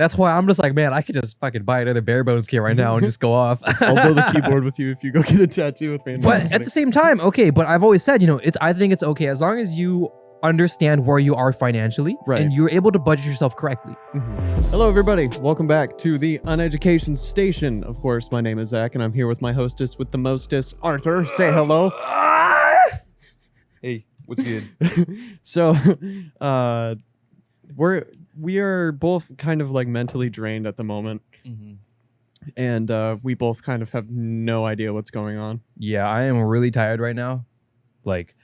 That's why I'm just like, man, I could just fucking buy another bare bones kit right now and just go off. I'll build a keyboard with you if you go get a tattoo with me. But at the same time, okay, but I've always said, I think it's okay as long as you understand where you are financially and you're able to budget yourself correctly. Hello, everybody. Welcome back to the Uneducation Station. Of course, my name is Zach, and I'm here with my hostess with the mostest, Arthur. Say hello. Hey, what's good? So, we are both kind of like mentally drained at the moment. And we both kind of have no idea what's going on. Yeah, I am really tired right now. Like,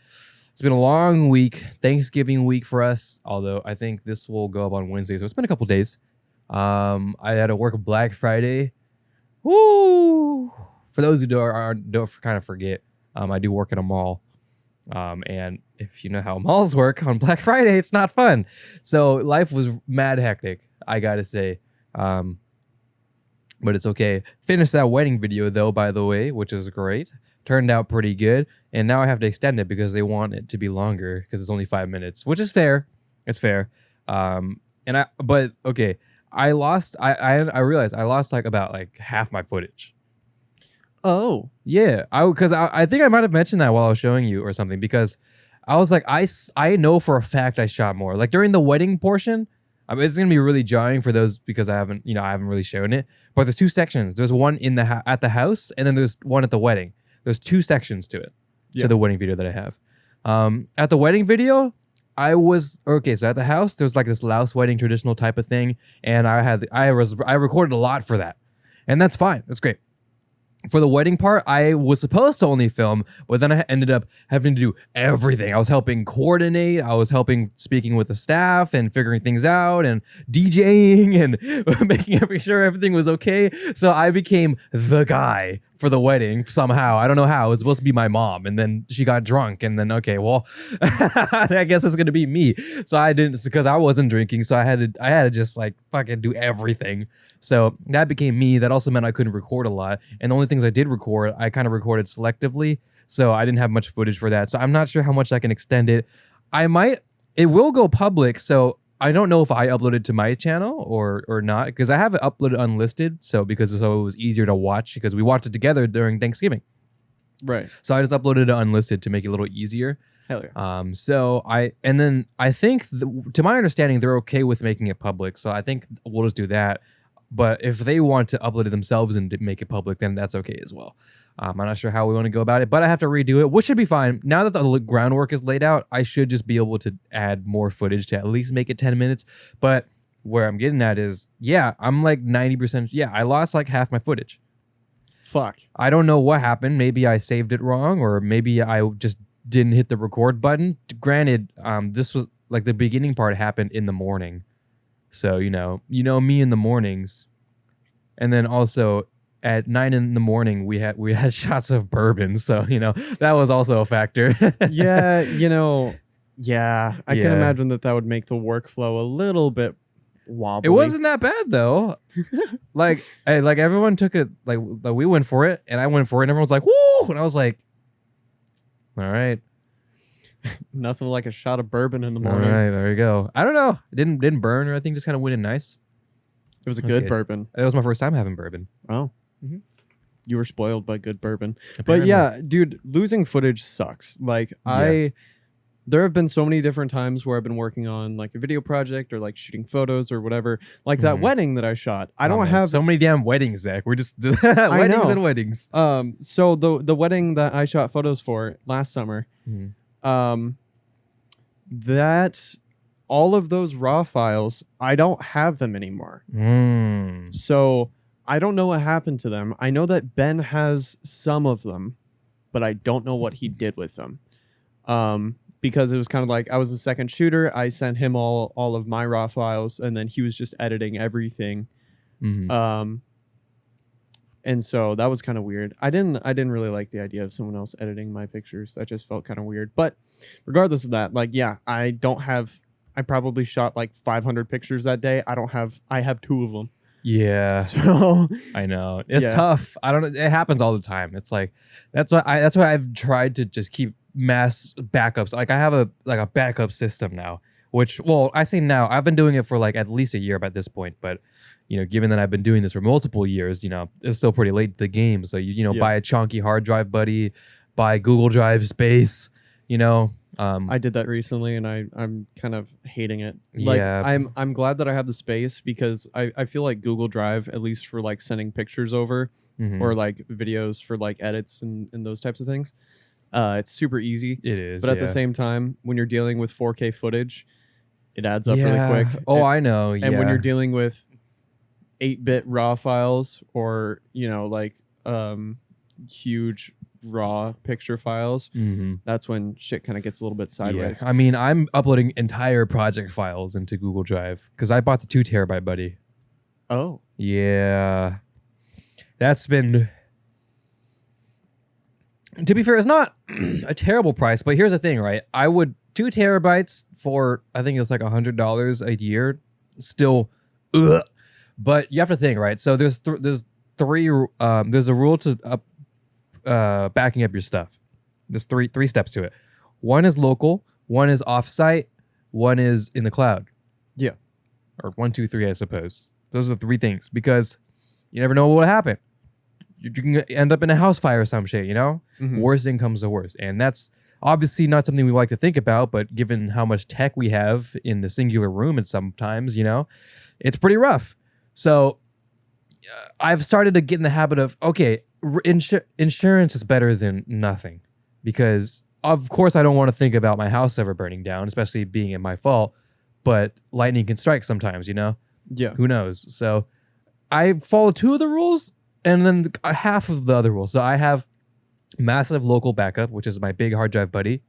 it's been a long week, Thanksgiving week for us, although I think this will go up on Wednesday, so it's been a couple days. I had to work Black Friday. Woo! For those who don't kind of forget, I do work at a mall. And if you know how malls work on Black Friday, it's not fun. So life was mad hectic, I gotta say. But it's okay. Finished that wedding video though, by the way, which is great. Turned out pretty good. And now I have to extend it because they want it to be longer because it's only 5 minutes, which is fair. It's fair. I realized I lost about half my footage. Oh. Yeah. I think I might have mentioned that while I was showing you or something, because I was like, I know for a fact I shot more. Like during the wedding portion, it's gonna be really jarring for those because I haven't really shown it. But there's two sections. There's one at the house, and then there's one at the wedding. There's two sections to it, to the wedding video that I have. At the wedding video, so at the house, there's like this Laos wedding traditional type of thing, and I recorded a lot for that, and that's fine. That's great. For the wedding part, I was supposed to only film, but then I ended up having to do everything. I was helping coordinate. I was helping speaking with the staff and figuring things out and DJing and making sure everything was okay. So I became the guy for the wedding somehow. I don't know how. It was supposed to be my mom, and then she got drunk, and then I guess it's gonna be me. So I didn't, because I wasn't drinking, so I had to just like fucking do everything. So that became me. That also meant I couldn't record a lot, and the only things I did record, I kind of recorded selectively, so I didn't have much footage for that. So I'm not sure how much I can extend it. It will go public, so I don't know if I uploaded to my channel or not, because I have it uploaded unlisted, so it was easier to watch because we watched it together during Thanksgiving. Right. So I just uploaded it unlisted to make it a little easier. Hell yeah. I think to my understanding, they're okay with making it public, so I think we'll just do that. But if they want to upload it themselves and make it public, then that's okay as well. I'm not sure how we want to go about it, but I have to redo it, which should be fine. Now that the groundwork is laid out, I should just be able to add more footage to at least make it 10 minutes. But where I'm getting at is, I'm like 90%. Yeah, I lost like half my footage. Fuck. I don't know what happened. Maybe I saved it wrong, or maybe I just didn't hit the record button. Granted, this was like the beginning part happened in the morning. So, you know me in the mornings. And then also at 9 in the morning, we had shots of bourbon. So, that was also a factor. Yeah. I can imagine that would make the workflow a little bit wobbly. It wasn't that bad though. like everyone took it, like we went for it and I went for it and everyone's like, woo! And I was like, all right. Nothing like a shot of bourbon in the morning. All right, there you go. I don't know. It didn't burn or anything. Just kind of went in nice. It was a good bourbon. It was my first time having bourbon. Oh. Mm-hmm. You were spoiled by good bourbon. Apparently. But yeah, dude, losing footage sucks. Like there have been so many different times where I've been working on like a video project or like shooting photos or whatever. Like that wedding that I shot. I don't have so many damn weddings, Zach. We're just weddings and weddings. So the wedding that I shot photos for last summer, that all of those raw files, I don't have them anymore. So I don't know what happened to them. I know that Ben has some of them, but I don't know what he did with them. Because it was kind of like I was a second shooter. I sent him all of my raw files, and then he was just editing everything. And so that was kind of weird. I didn't really like the idea of someone else editing my pictures. That just felt kind of weird. But regardless of that, like, yeah, I probably shot like 500 pictures that day. I have 2 of them. Yeah. So I know. It's tough. I don't know. It happens all the time. It's like, that's why I've tried to just keep mass backups. Like I have a backup system now which, well, I say now, I've been doing it for like at least a year by this point, but given that I've been doing this for multiple years, it's still pretty late to the game. So buy a chunky hard drive, buddy, buy Google Drive space, I did that recently, and I'm kind of hating it. Like, Yeah. I'm glad that I have the space, because I feel like Google Drive, at least for like sending pictures over Mhm. or like videos for like edits and those types of things, it's super easy. It is, But at the yeah. same time, when you're dealing with 4K footage, it adds up Yeah. really quick. Oh, I know. Yeah. And when you're dealing with 8-bit raw files, or like huge raw picture files, Mhm. that's when shit kind of gets a little bit sideways. I mean, I'm uploading entire project files into Google Drive because I bought the 2 terabyte, buddy. Oh, Yeah. That's been, to be fair, it's not a terrible price, but here's the thing, right? 2 terabytes for, I think it was like $100 a year, still, ugh. But you have to think, right? So there's a rule to backing up your stuff. There's three steps to it. One is local, one is offsite, one is in the cloud. Yeah. Or 1, 2, 3, I suppose. Those are the 3 things, because you never know what will happen. You can end up in a house fire or some shit, Mhm. Worst thing comes to worst. And that's obviously not something we like to think about, but given how much tech we have in the singular room, and sometimes, it's pretty rough. So I've started to get in the habit of, okay, insurance is better than nothing, because of course I don't want to think about my house ever burning down, especially being in my fault, but lightning can strike sometimes, Yeah. who knows? So I follow 2 of the rules and then half of the other rules. So I have massive local backup, which is my big hard drive buddy,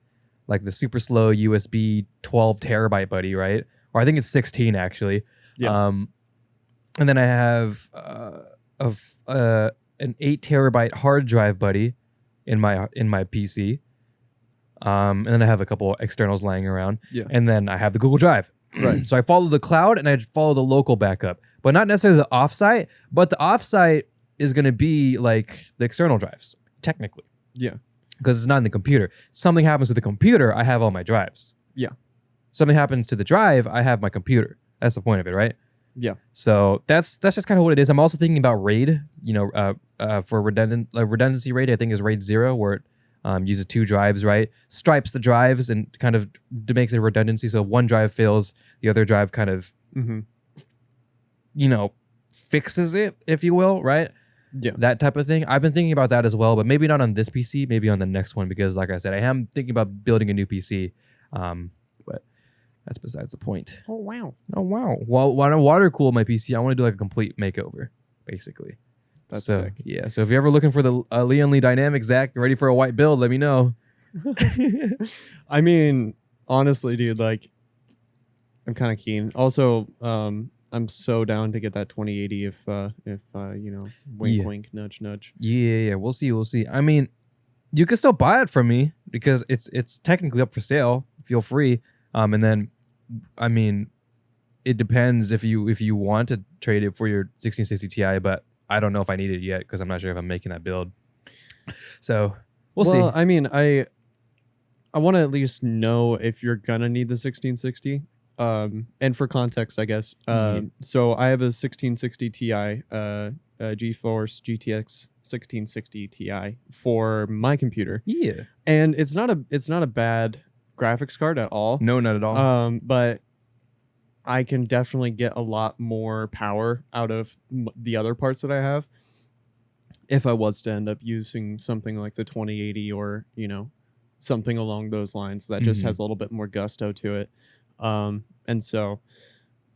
like the super slow USB 12 terabyte buddy, right? Or I think it's 16 actually. Yeah. And then I have an 8 terabyte hard drive buddy in my PC. And then I have a couple externals lying around. Yeah. And then I have the Google Drive. Right. So I follow the cloud and I follow the local backup, but not necessarily the offsite. But the offsite is going to be like the external drives, technically, Yeah. because it's not in the computer. Something happens to the computer, I have all my drives. Yeah. Something happens to the drive, I have my computer. That's the point of it, right? Yeah. So that's just kind of what it is. I'm also thinking about RAID, for redundancy RAID, I think is RAID 0, where it uses 2 drives, right? Stripes the drives and kind of makes it redundancy. So if one drive fails, the other drive kind of, Mm-hmm. fixes it, if you will, right? Yeah. That type of thing. I've been thinking about that as well, but maybe not on this PC, maybe on the next one, because like I said, I am thinking about building a new PC. But that's besides the point. Oh wow. Oh, wow. Well, when I water cool my PC, I want to do like a complete makeover, basically. That's so, sick. Yeah. So if you're ever looking for the Leon Lee Dynamic, Zach, ready for a white build, let me know. I mean, honestly, dude, like, I'm kind of keen. Also, I'm so down to get that 2080 if wink, Yeah. wink, nudge, nudge. Yeah. We'll see. We'll see. I mean, you can still buy it from me because it's technically up for sale. Feel free. And then, I mean, it depends if you want to trade it for your 1660 Ti, but I don't know if I need it yet because I'm not sure if I'm making that build. So we'll see. I mean, I want to at least know if you're gonna need the 1660. And for context, I guess. So I have a 1660 Ti, GeForce GTX 1660 Ti for my computer, Yeah. and it's not a bad graphics card at all. No, not at all. But I can definitely get a lot more power out of the other parts that I have if I was to end up using something like the 2080 or, something along those lines that just Mhm. has a little bit more gusto to it. And so,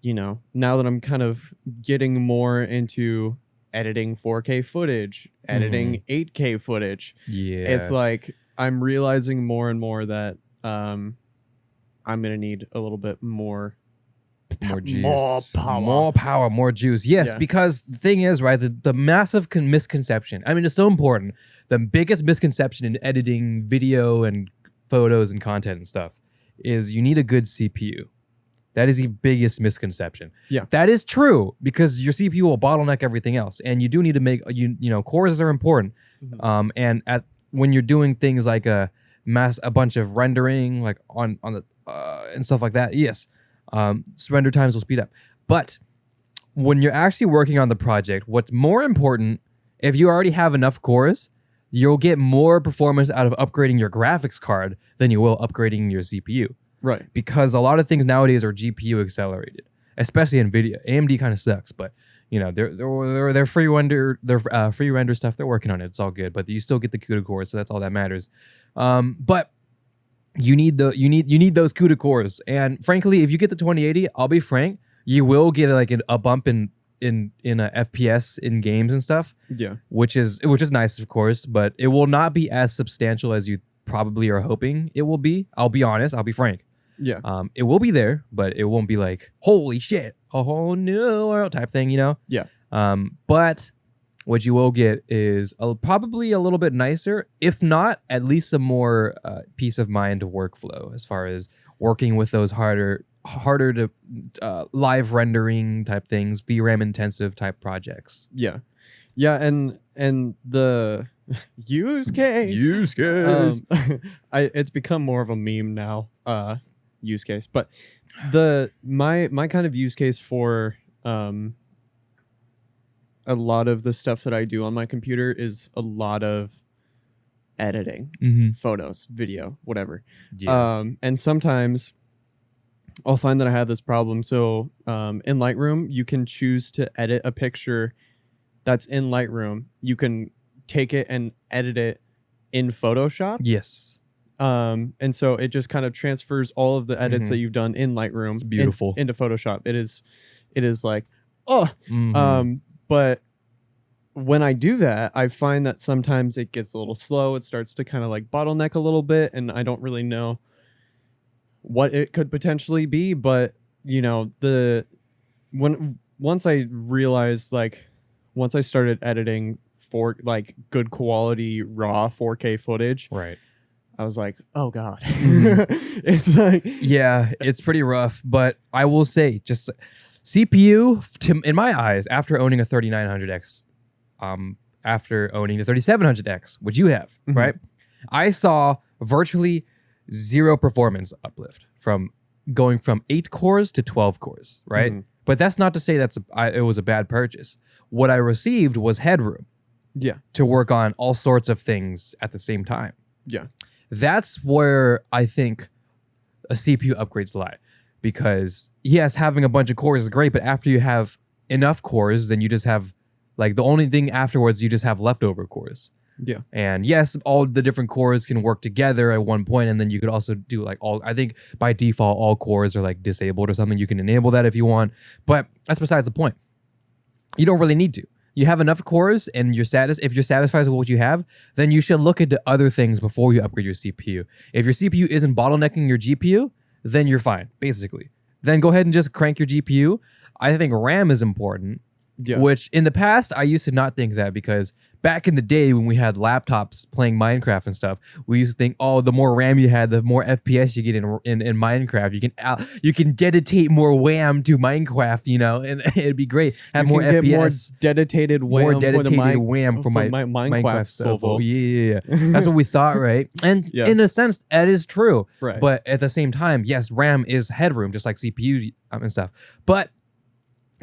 now that I'm kind of getting more into editing 4K footage, editing 8K footage, Yeah. it's like I'm realizing more and more that I'm gonna need a little bit more juice. more power. More power, more juice. Yes, Yeah. because the thing is, right, the massive misconception. I mean, it's so important. The biggest misconception in editing video and photos and content and stuff is you need a good CPU. That is the biggest misconception. Yeah. That is true because your CPU will bottleneck everything else. And you do need to make, cores are important. Mhm. And when you're doing things like a bunch of rendering, like on the, and stuff like that, yes. Render times will speed up. But when you're actually working on the project, what's more important, if you already have enough cores, you'll get more performance out of upgrading your graphics card than you will upgrading your CPU. Right. Because a lot of things nowadays are GPU accelerated, especially NVIDIA. AMD kind of sucks, but they're free render, free render stuff. They're working on it. It's all good, but you still get the CUDA cores, so that's all that matters. But you need those CUDA cores, and frankly, if you get the 2080, I'll be frank, you will get like a bump in a FPS in games and stuff. Yeah. Which is nice, of course, but it will not be as substantial as you probably are hoping it will be. I'll be honest. I'll be frank. Yeah. It will be there, but it won't be like, holy shit, a whole new world type thing, Yeah. But what you will get is probably a little bit nicer, if not at least some more peace of mind workflow as far as working with those harder to live rendering type things, VRAM intensive type projects. Yeah. Yeah, and the use case. It's become more of a meme now. Use case, but my kind of use case for a lot of the stuff that I do on my computer is a lot of editing, photos, video, whatever. Yeah. And sometimes I'll find that I have this problem. So in Lightroom, you can choose to edit a picture that's in Lightroom. You can take it and edit it in Photoshop. Yes. And so it just kind of transfers all of the edits that you've done in Lightroom. It's beautiful. Into Photoshop. It is like, but when I do that, I find that sometimes it gets a little slow. It starts to kind of like bottleneck a little bit, and I don't really know what it could potentially be. But once I realized, like, once I started editing for like good quality raw 4K footage, right, I was like, oh God. It's like, yeah, it's pretty rough. But I will say, just CPU, in my eyes, after owning a 3900X, after owning the 3700X, which you have, right? I saw virtually zero performance uplift from going from 8 cores to 12 cores, right? But that's not to say it was a bad purchase. What I received was headroom. Yeah. To work on all sorts of things at the same time. Yeah. That's where I think a CPU upgrades lie. Because yes, having a bunch of cores is great, but after you have enough cores, then you just have, like, the only thing afterwards, you just have leftover cores. Yeah. And yes, all the different cores can work together at one point, and then you could also do like I think by default, all cores are like disabled or something. You can enable that if you want, but that's besides the point. You don't really need to. You have enough cores, and if you're satisfied with what you have, then you should look into other things before you upgrade your CPU. If your CPU isn't bottlenecking your GPU, then you're fine, basically. Then go ahead and just crank your GPU. I think RAM is important, which in the past, I used to not think that, because back in the day when we had laptops playing Minecraft and stuff, we used to think, oh, the more RAM you had, the more FPS you get in Minecraft. You can dedicate more RAM to Minecraft, and it'd be great. Have more FPS, more dedicated RAM for my Minecraft stuff. server. Yeah. That's what we thought, right? And in a sense, that is true. Right. But at the same time, yes, RAM is headroom, just like CPU and stuff. But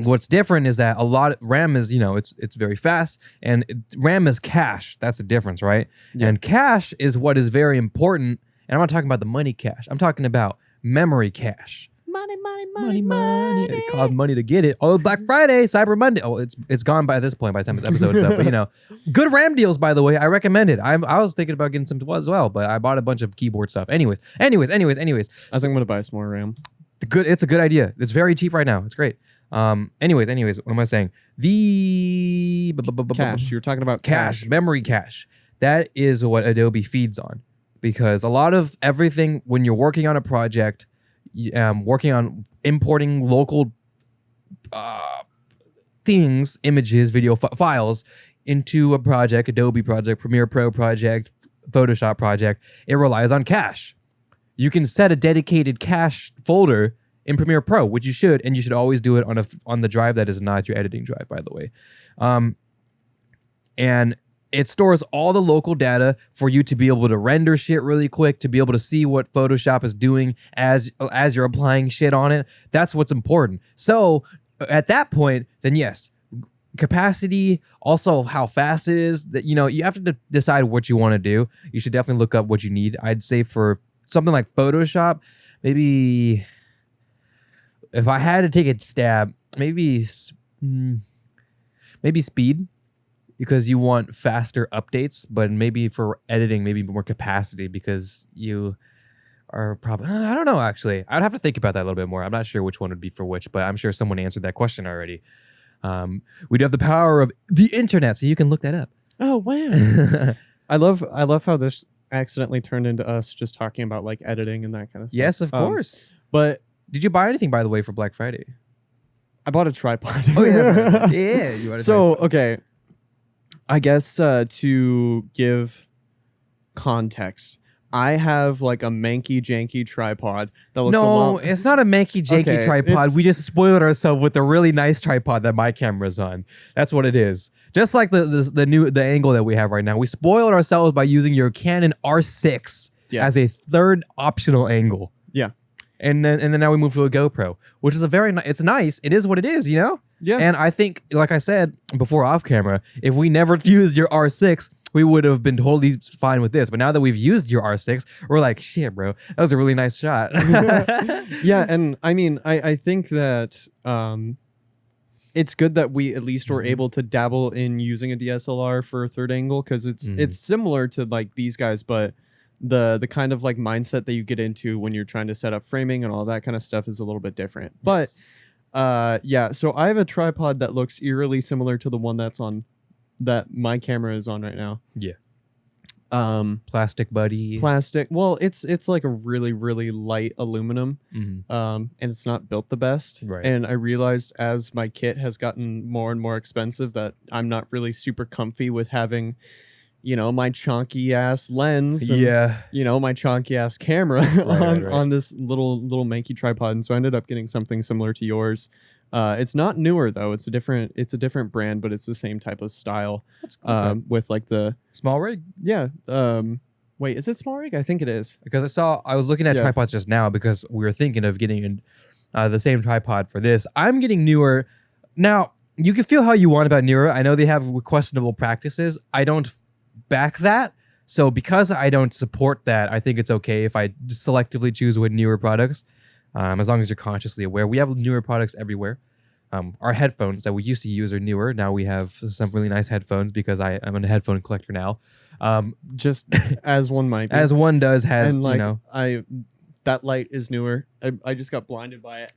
what's different is that a lot of RAM is, it's very fast, and RAM is cache. That's the difference, right? Yeah. And cache is what is very important. And I'm not talking about the money cache. I'm talking about memory cache. Money. It cost money to get it. Oh, Black Friday, Cyber Monday. Oh, it's gone by this point by the time this episode is up. But good RAM deals, by the way. I recommend it. I was thinking about getting some as well, but I bought a bunch of keyboard stuff. Anyways. I think I'm gonna buy some more RAM. It's a good idea. It's very cheap right now. It's great. Anyways, what am I saying? The cache. You're talking about cache, memory cache. That is what Adobe feeds on, because a lot of everything when you're working on a project, working on importing local things, images, video files into a project, Adobe project, Premiere Pro project, Photoshop project, it relies on cache. You can set a dedicated cache folder in Premiere Pro, which you should, and you should always do it on the drive that is not your editing drive, by the way. And It stores all the local data for you to be able to render shit really quick, to be able to see what Photoshop is doing as you're applying shit on it. That's what's important. So at that point, then yes, capacity, also how fast it is. That you have to decide what you want to do. You should definitely look up what you need. I'd say for something like Photoshop, maybe if I had to take a stab, maybe speed. Because you want faster updates, but maybe for editing, maybe more capacity because you are probably, I don't know, actually. I'd have to think about that a little bit more. I'm not sure which one would be for which, but I'm sure someone answered that question already. We do have the power of the internet, so you can look that up. Oh, wow. I love how this accidentally turned into us just talking about like editing and that kind of stuff. Yes, of course. But did you buy anything, by the way, for Black Friday? I bought a tripod. Oh, yeah. Yeah. You bought a tripod. Okay. I guess to give context, I have like a manky janky tripod that looks a lot. No, it's not a manky janky tripod. We just spoiled ourselves with a really nice tripod that my camera's on. That's what it is. Just like the angle that we have right now. We spoiled ourselves by using your Canon R6 as a third optional angle. Yeah. And then now we move to a GoPro, which is it's nice. It is what it is, Yeah. And I think, like I said before off camera, if we never used your R6, we would have been totally fine with this. But now that we've used your R6, we're like, shit, bro, that was a really nice shot. Yeah, and I mean, I think that it's good that we at least were able to dabble in using a DSLR for a third angle because it's similar to like these guys, but the kind of like mindset that you get into when you're trying to set up framing and all that kind of stuff is a little bit different. But yeah, so I have a tripod that looks eerily similar to the one that my camera is on right now. Yeah. Plastic buddy. Plastic. Well, it's like a really, really light aluminum. And it's not built the best. Right. And I realized as my kit has gotten more and more expensive that I'm not really super comfy with having my chonky ass lens and, my chonky ass camera on this little manky tripod. And so I ended up getting something similar to yours. It's not newer though. It's a different brand, but it's the same type of style. That's cool. With like the Small rig? Yeah. Wait, is it small rig? I think it is. Because I was looking at tripods just now because we were thinking of getting the same tripod for this. I'm getting newer. Now, you can feel how you want about newer. I know they have questionable practices. I don't back that. So because I don't support that, I think it's okay if I selectively choose with newer products, as long as you're consciously aware. We have newer products everywhere. Our headphones that we used to use are newer. Now we have some really nice headphones because I'm a headphone collector now. Just as one might be. As one does has, and like, that light is newer. I just got blinded by it.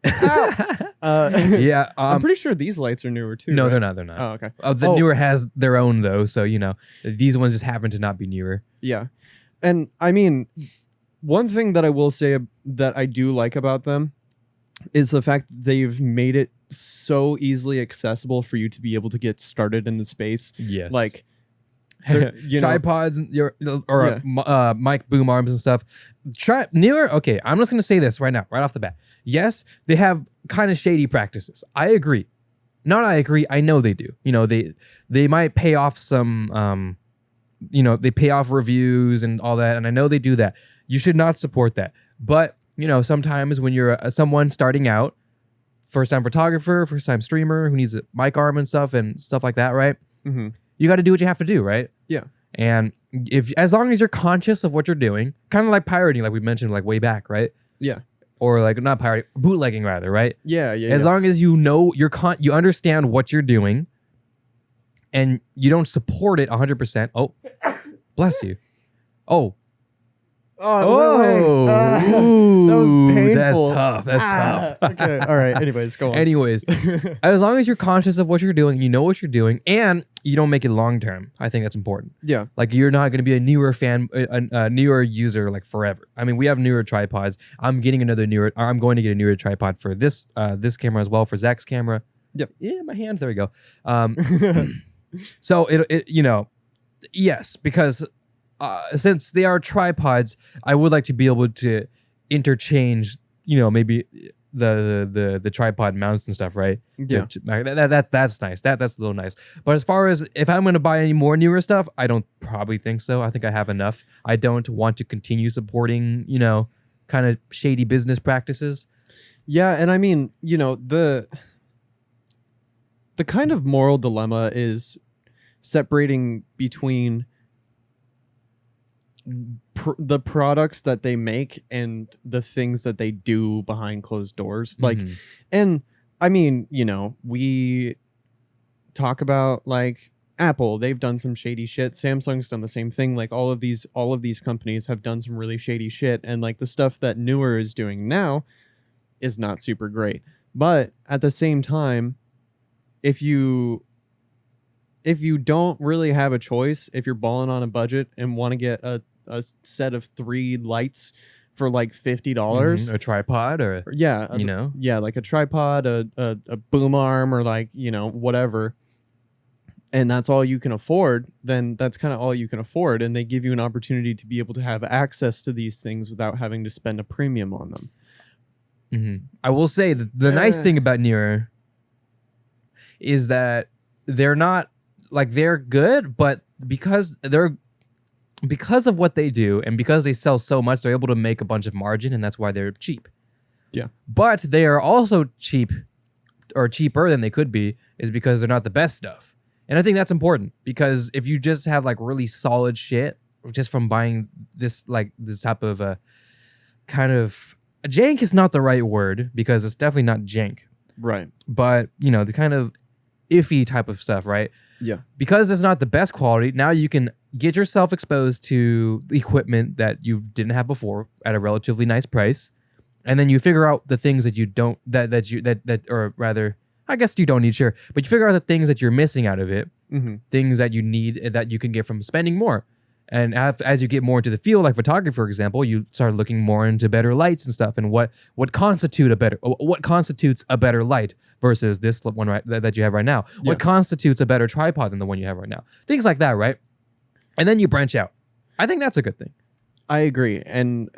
Yeah. I'm pretty sure these lights are newer too. No, right? they're not. Oh, okay. The newer has their own though. So, these ones just happen to not be newer. Yeah. And I mean, one thing that I will say that I do like about them is the fact that they've made it so easily accessible for you to be able to get started in the space. Yes. Like, tripods mic boom arms and stuff. Newer. Okay, I'm just gonna say this right now, right off the bat. Yes, they have kind of shady practices. I agree. I know they do. They might pay off some. They pay off reviews and all that, and I know they do that. You should not support that. But sometimes when you're someone starting out, first time photographer, first time streamer who needs a mic arm and stuff like that, right? Mm-hmm. You got to do what you have to do, right? Yeah. And as long as you're conscious of what you're doing, kind of like pirating, like we mentioned, like way back, right? Yeah. Or like not pirating, bootlegging rather, right? Yeah. As long as you know you understand what you're doing, and you don't support it 100%. Oh, bless you. Oh. Oh, that was painful. That's tough. Okay. All right. Anyways, go on. Anyways, as long as you're conscious of what you're doing, you know what you're doing, and you don't make it long term, I think that's important. Yeah. Like you're not going to be a newer a newer user like forever. I mean, we have newer tripods. I'm going to get a newer tripod for this camera as well, for Zach's camera. Yep. Yeah, my hand. There we go. So yes, because. Since they are tripods, I would like to be able to interchange, maybe the tripod mounts and stuff, right? Yeah. That's nice. That's a little nice. But as far as if I'm going to buy any more newer stuff, I don't probably think so. I think I have enough. I don't want to continue supporting, kind of shady business practices. Yeah, and I mean, the kind of moral dilemma is separating between the products that they make and the things that they do behind closed doors. Like, and I mean, we talk about like Apple, they've done some shady shit. Samsung's done the same thing. Like all of these companies have done some really shady shit, and like the stuff that Newer is doing now is not super great. But at the same time, if you don't really have a choice, if you're balling on a budget and want to get a set of 3 lights for like $50, a tripod or yeah, like a tripod, a boom arm, or like whatever, and that's all you can afford, then that's kind of all you can afford, and they give you an opportunity to be able to have access to these things without having to spend a premium on them. I will say that the nice thing about Newer is that they're not like they're good, but because of what they do and because they sell so much, they're able to make a bunch of margin, and that's why they're cheap. Yeah. But they are also cheap, or cheaper than they could be, is because they're not the best stuff. And I think that's important, because if you just have like really solid shit just from buying this type of kind of jank is not the right word, because it's definitely not jank. Right. But, the kind of iffy type of stuff, right? Yeah. Because it's not the best quality, now you can get yourself exposed to equipment that you didn't have before at a relatively nice price. And then you figure out the things that you don't, or rather, I guess you don't need, sure, but you figure out the things that you're missing out of it, things that you need that you can get from spending more. And as you get more into the field, like photography, for example, you start looking more into better lights and stuff, and what constitutes a better light versus this one that you have right now. Yeah. What constitutes a better tripod than the one you have right now? Things like that, right? And then you branch out. I think that's a good thing. I agree, and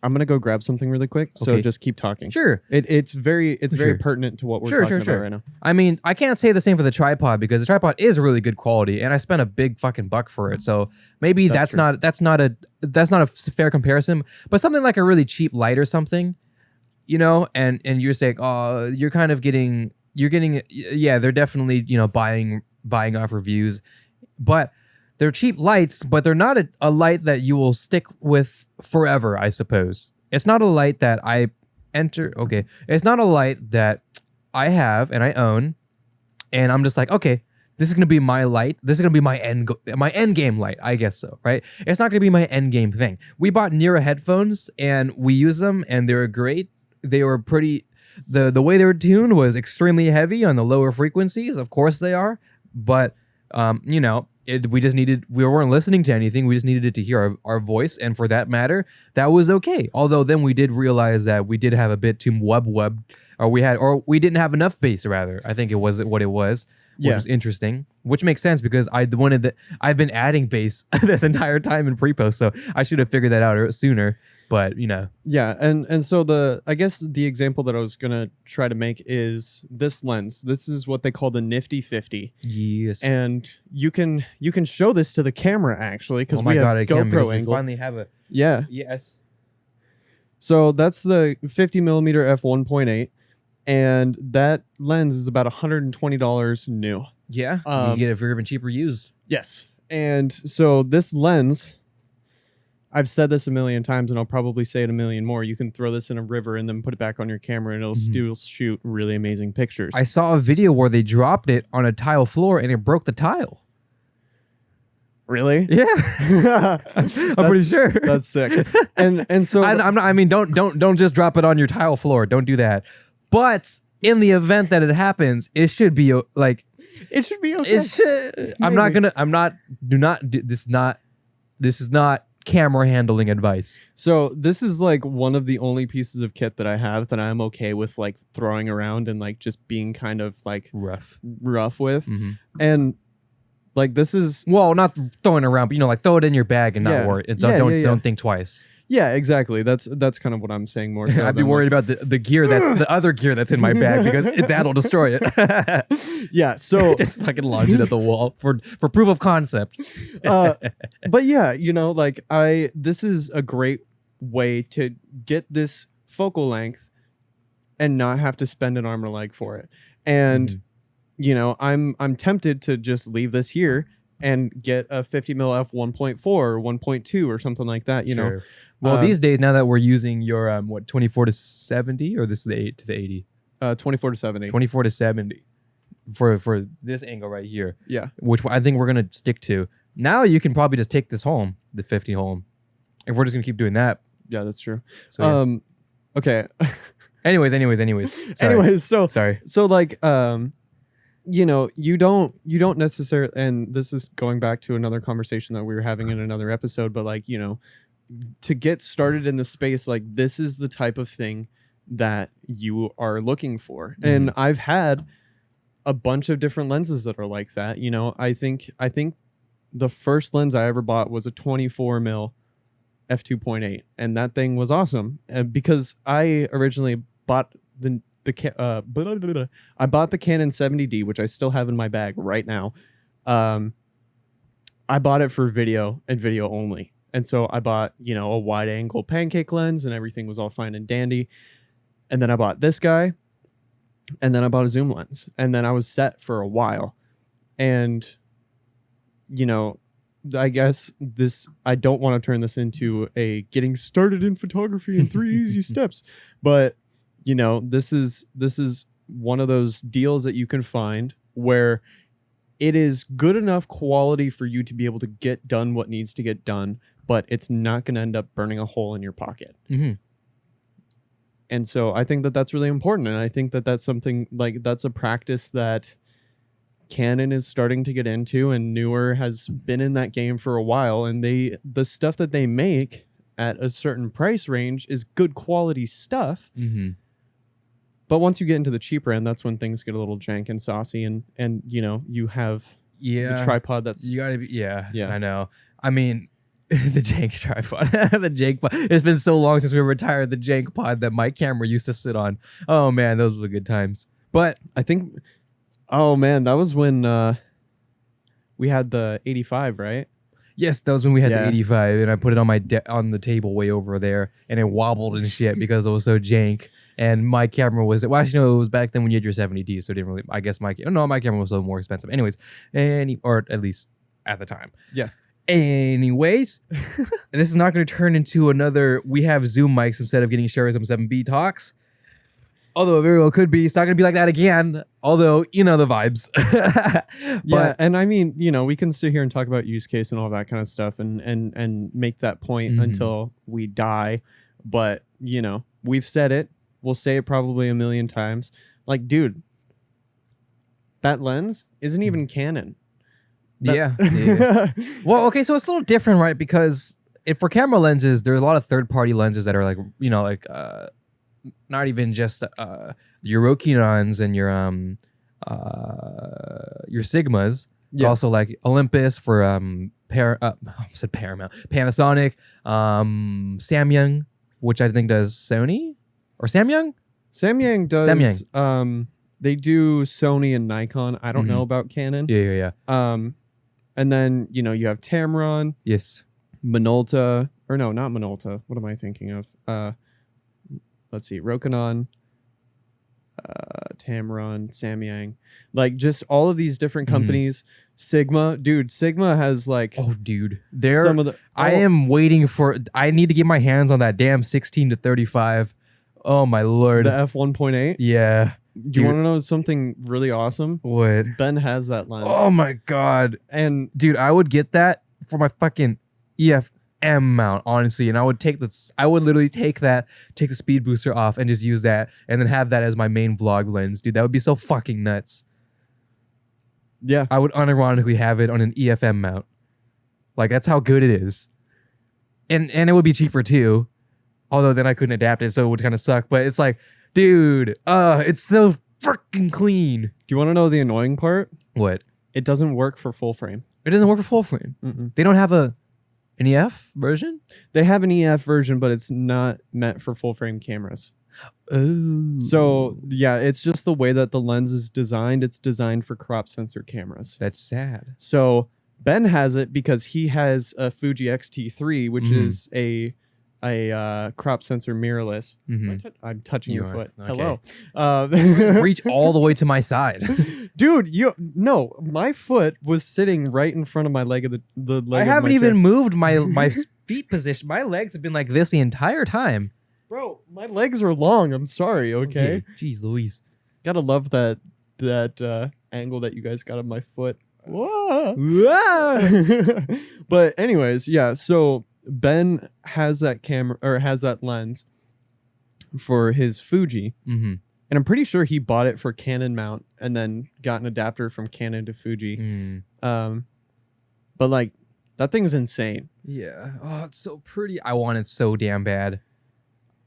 I'm gonna go grab something really quick. So Okay. just keep talking. Sure. It's very Sure. pertinent to what we're talking about right now. I mean, I can't say the same for the tripod, because the tripod is really good quality, and I spent a big fucking buck for it. So maybe that's not a fair comparison. But something like a really cheap light or something, and you're saying, oh, you're getting, yeah, they're definitely buying off reviews, but they're cheap lights, but they're not a light that you will stick with forever, I suppose. It's not a light that I enter. Okay. It's not a light that I have and I own, and I'm just like, okay, this is going to be my light. This is going to be my end game light. I guess so, right? It's not going to be my end game thing. We bought Nira headphones and we use them, and they were great. They were pretty, the way they were tuned was extremely heavy on the lower frequencies. Of course they are, but we weren't listening to anything. We just needed it to hear our voice. And for that matter, that was okay. Although then we did realize that we did have a bit too web, or we didn't have enough bass, rather. I think it was what it was, which was interesting, which makes sense because I've been adding bass this entire time in pre-post. So I should have figured that out sooner, but Yeah. And so I guess the example that I was going to try to make is this lens. This is what they call the Nifty 50. Yes. And you can show this to the camera, actually, because we have GoPro angle. We finally have a Yes. So that's the 50 millimeter f1.8, and that lens is about $120 new. Yeah, you can get it for even cheaper used. Yes, and so this lens, I've said this a million times, and I'll probably say it a million more. You can throw this in a river and then put it back on your camera, and it'll still shoot really amazing pictures. I saw a video where they dropped it on a tile floor and it broke the tile. Really? Yeah, I'm pretty sure. That's sick. And so I'm not. I mean, don't just drop it on your tile floor. Don't do that. But in the event that it happens, it should be like. It should be okay. It should. This is not camera handling advice. So this is like one of the only pieces of kit that I have that I'm okay with like throwing around and like just being kind of like rough with. Mm-hmm. And Like this is Well, not throwing it around, but like throw it in your bag and not Yeah. worry. And Yeah, don't think twice. yeah, exactly. That's kind of what I'm saying more. So I'd be than, worried about the gear the other gear that's in my bag because that'll destroy it. yeah. So Just fucking launch it at the wall for proof of concept. but yeah, like this is a great way to get this focal length and not have to spend an arm and a leg for it. And I'm tempted to just leave this here and get a 50 mil f 1.4 or 1.2 or something like that. Sure. Well, these days now that we're using your 24 to 70 or this is the 8 to the 80, 24 to 70, 24 to 70 for this angle right here. Yeah, which I think we're gonna stick to. Now you can probably just take this home, the 50 home, if we're just gonna keep doing that. Yeah, that's true. So, yeah. Okay. anyways. Sorry. Anyways, sorry. So like you don't necessarily, and this is going back to another conversation that we were having in another episode, but like to get started in the space, like this is the type of thing that you are looking for. And I've had a bunch of different lenses that are like that. I think the first lens I ever bought was a 24 mil f2.8, and that thing was awesome. Because I originally bought I bought the Canon 70D, which I still have in my bag right now. I bought it for video and video only. And so I bought, a wide angle pancake lens and everything was all fine and dandy. And then I bought this guy, and then I bought a zoom lens, and then I was set for a while. And, I guess I don't want to turn this into a getting started in photography in 3 easy steps, but this is one of those deals that you can find where it is good enough quality for you to be able to get done what needs to get done, but it's not going to end up burning a hole in your pocket. Mm-hmm. And so I think that that's really important. And I think that that's something like that's a practice that Canon is starting to get into, and Newer has been in that game for a while. And the stuff that they make at a certain price range is good quality stuff. Mm-hmm. But once you get into the cheaper end, that's when things get a little jank and saucy, and you have the tripod that's you gotta be Yeah. I know. I mean, the jank tripod, the jank pod. It's been so long since we retired the jank pod that my camera used to sit on. Oh man, those were good times. But I think, oh man, that was when we had the 85, right? yes, that was when we had Yeah. the 85, and I put it on on the table way over there, and it wobbled and shit because it was so jank. And my camera was, well, actually, no, it was back then when you had your 70D, so it didn't really, I guess my camera was a little more expensive. Anyways, or at least at the time. Yeah. Anyways, this is not going to turn into another, we have Zoom mics instead of getting Sherry some 7B talks. Although it very well could be. It's not going to be like that again. Although, the vibes. Yeah, and I mean, we can sit here and talk about use case and all that kind of stuff and make that point until we die. But, we've said it. We'll say it probably a million times. Like, dude, that lens isn't even Canon. Yeah. Well, okay, so it's a little different, right? Because for camera lenses, there's a lot of third-party lenses that are like, not even just your Rokinons and your Sigmas. Yeah. Also like Olympus for I said Paramount, Panasonic, Samyang, which I think does Sony or Samyang. Samyang does. Samyang. They do Sony and Nikon. I don't know about Canon. Yeah. And then you have Tamron, Yes. Minolta, or no, not Minolta. What am I thinking of? Let's see, Rokinon, Tamron, Samyang, like just all of these different companies. Sigma, dude, Sigma has like, Oh, dude, some of the. I am waiting for. I need to get my hands on that damn 16 to 35. Oh my lord. The f1.8. Yeah. Do you want to know something really awesome? What? Ben has that lens. Oh my god. And Dude, I would get that for my fucking EFM mount, honestly, and I would literally take the speed booster off and just use that, and then have that as my main vlog lens, dude. That would be so fucking nuts. yeah, I would unironically have it on an EFM mount. Like, that's how good it is. And it would be cheaper too. Although then I couldn't adapt it, so it would kind of suck. But it's like, dude, it's so freaking clean. do you want to know the annoying part? What? It doesn't work for full frame. It doesn't work for full frame. Mm-mm. They don't have an EF version? They have an EF version, but it's not meant for full frame cameras. Oh. So yeah, it's just the way that the lens is designed. It's designed for crop sensor cameras. That's sad. So Ben has it because he has a Fuji X-T3, which is a crop sensor mirrorless. I'm touching your foot. Okay. Hello. Reach all the way to my side. Dude, my foot was sitting right in front of my leg of the leg. I of haven't my even chair. moved my feet position. My legs have been like this the entire time. Bro, my legs are long. I'm sorry, okay? Jeez Louise. Gotta love that angle that you guys got of my foot. Whoa. But anyways, yeah, so Ben has that camera or has that lens for his Fuji. Mm-hmm. And I'm pretty sure he bought it for Canon mount and then got an adapter from Canon to Fuji. But like that thing's insane. Yeah. Oh, it's so pretty. I want it so damn bad.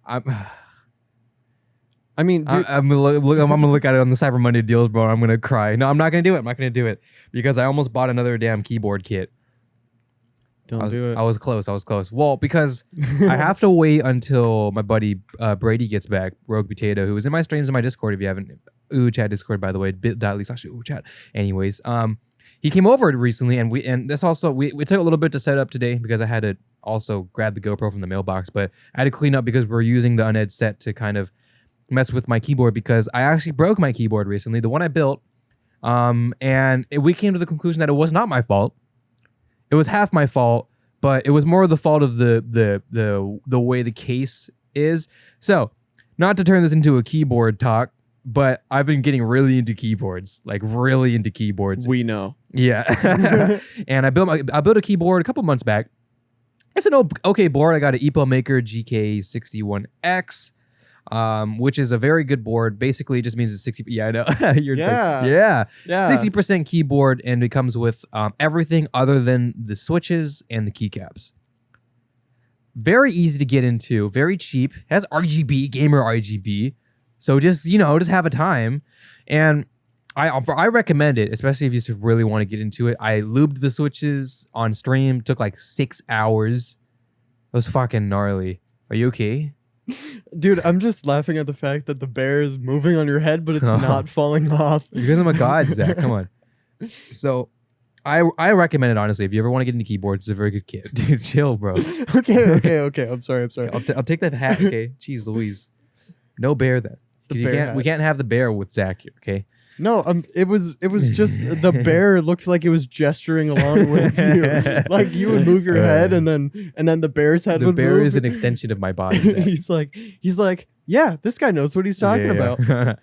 I mean, dude, I'm gonna look at it on the Cyber Monday deals, bro. I'm gonna cry. No, I'm not gonna do it. I'm not gonna do it because I almost bought another damn keyboard kit. Don't do it. I was close. Well, because I have to wait until my buddy Brady gets back, Rogue Potato, who was in my streams in my Discord. If you haven't, chat Discord, by the way, bit.ly/chat. Anyways, he came over recently, and this also we took a little bit to set up today because I had to also grab the GoPro from the mailbox, but I had to clean up because we're using the Uned set to kind of mess with my keyboard because I actually broke my keyboard recently, the one I built, and we came to the conclusion that it was not my fault. It was half my fault, but it was more the fault of the way the case is. So, not to turn this into a keyboard talk, but I've been getting really into keyboards, like really into keyboards. We know. Yeah. And I built a keyboard a couple months back. It's an okay board. I got an EPO Maker GK61X, which is a very good board. Basically, it just means it's 60. Yeah, I know. You're Yeah. like, yeah. Yeah. 60% keyboard, and it comes with everything other than the switches and the keycaps. Very easy to get into. Very cheap. Has RGB, gamer RGB. So just have a time. And I recommend it, especially if you just really want to get into it. I lubed the switches on stream. Took like 6 hours. It was fucking gnarly. Are you okay? Dude, I'm just laughing at the fact that the bear is moving on your head, but it's not falling off. Because I'm a god, Zach. Come on. So, I recommend it, honestly. If you ever want to get into keyboards, it's a very good kit. Dude, chill, bro. Okay. I'm sorry. I'll take that hat, okay? Jeez Louise. No bear then. Because we can't have the bear with Zach here, okay? No, it was just the bear looked like it was gesturing along with you. Like you would move your head and then the bear's head would move. The bear is an extension of my body. he's like, yeah, this guy knows what he's talking about.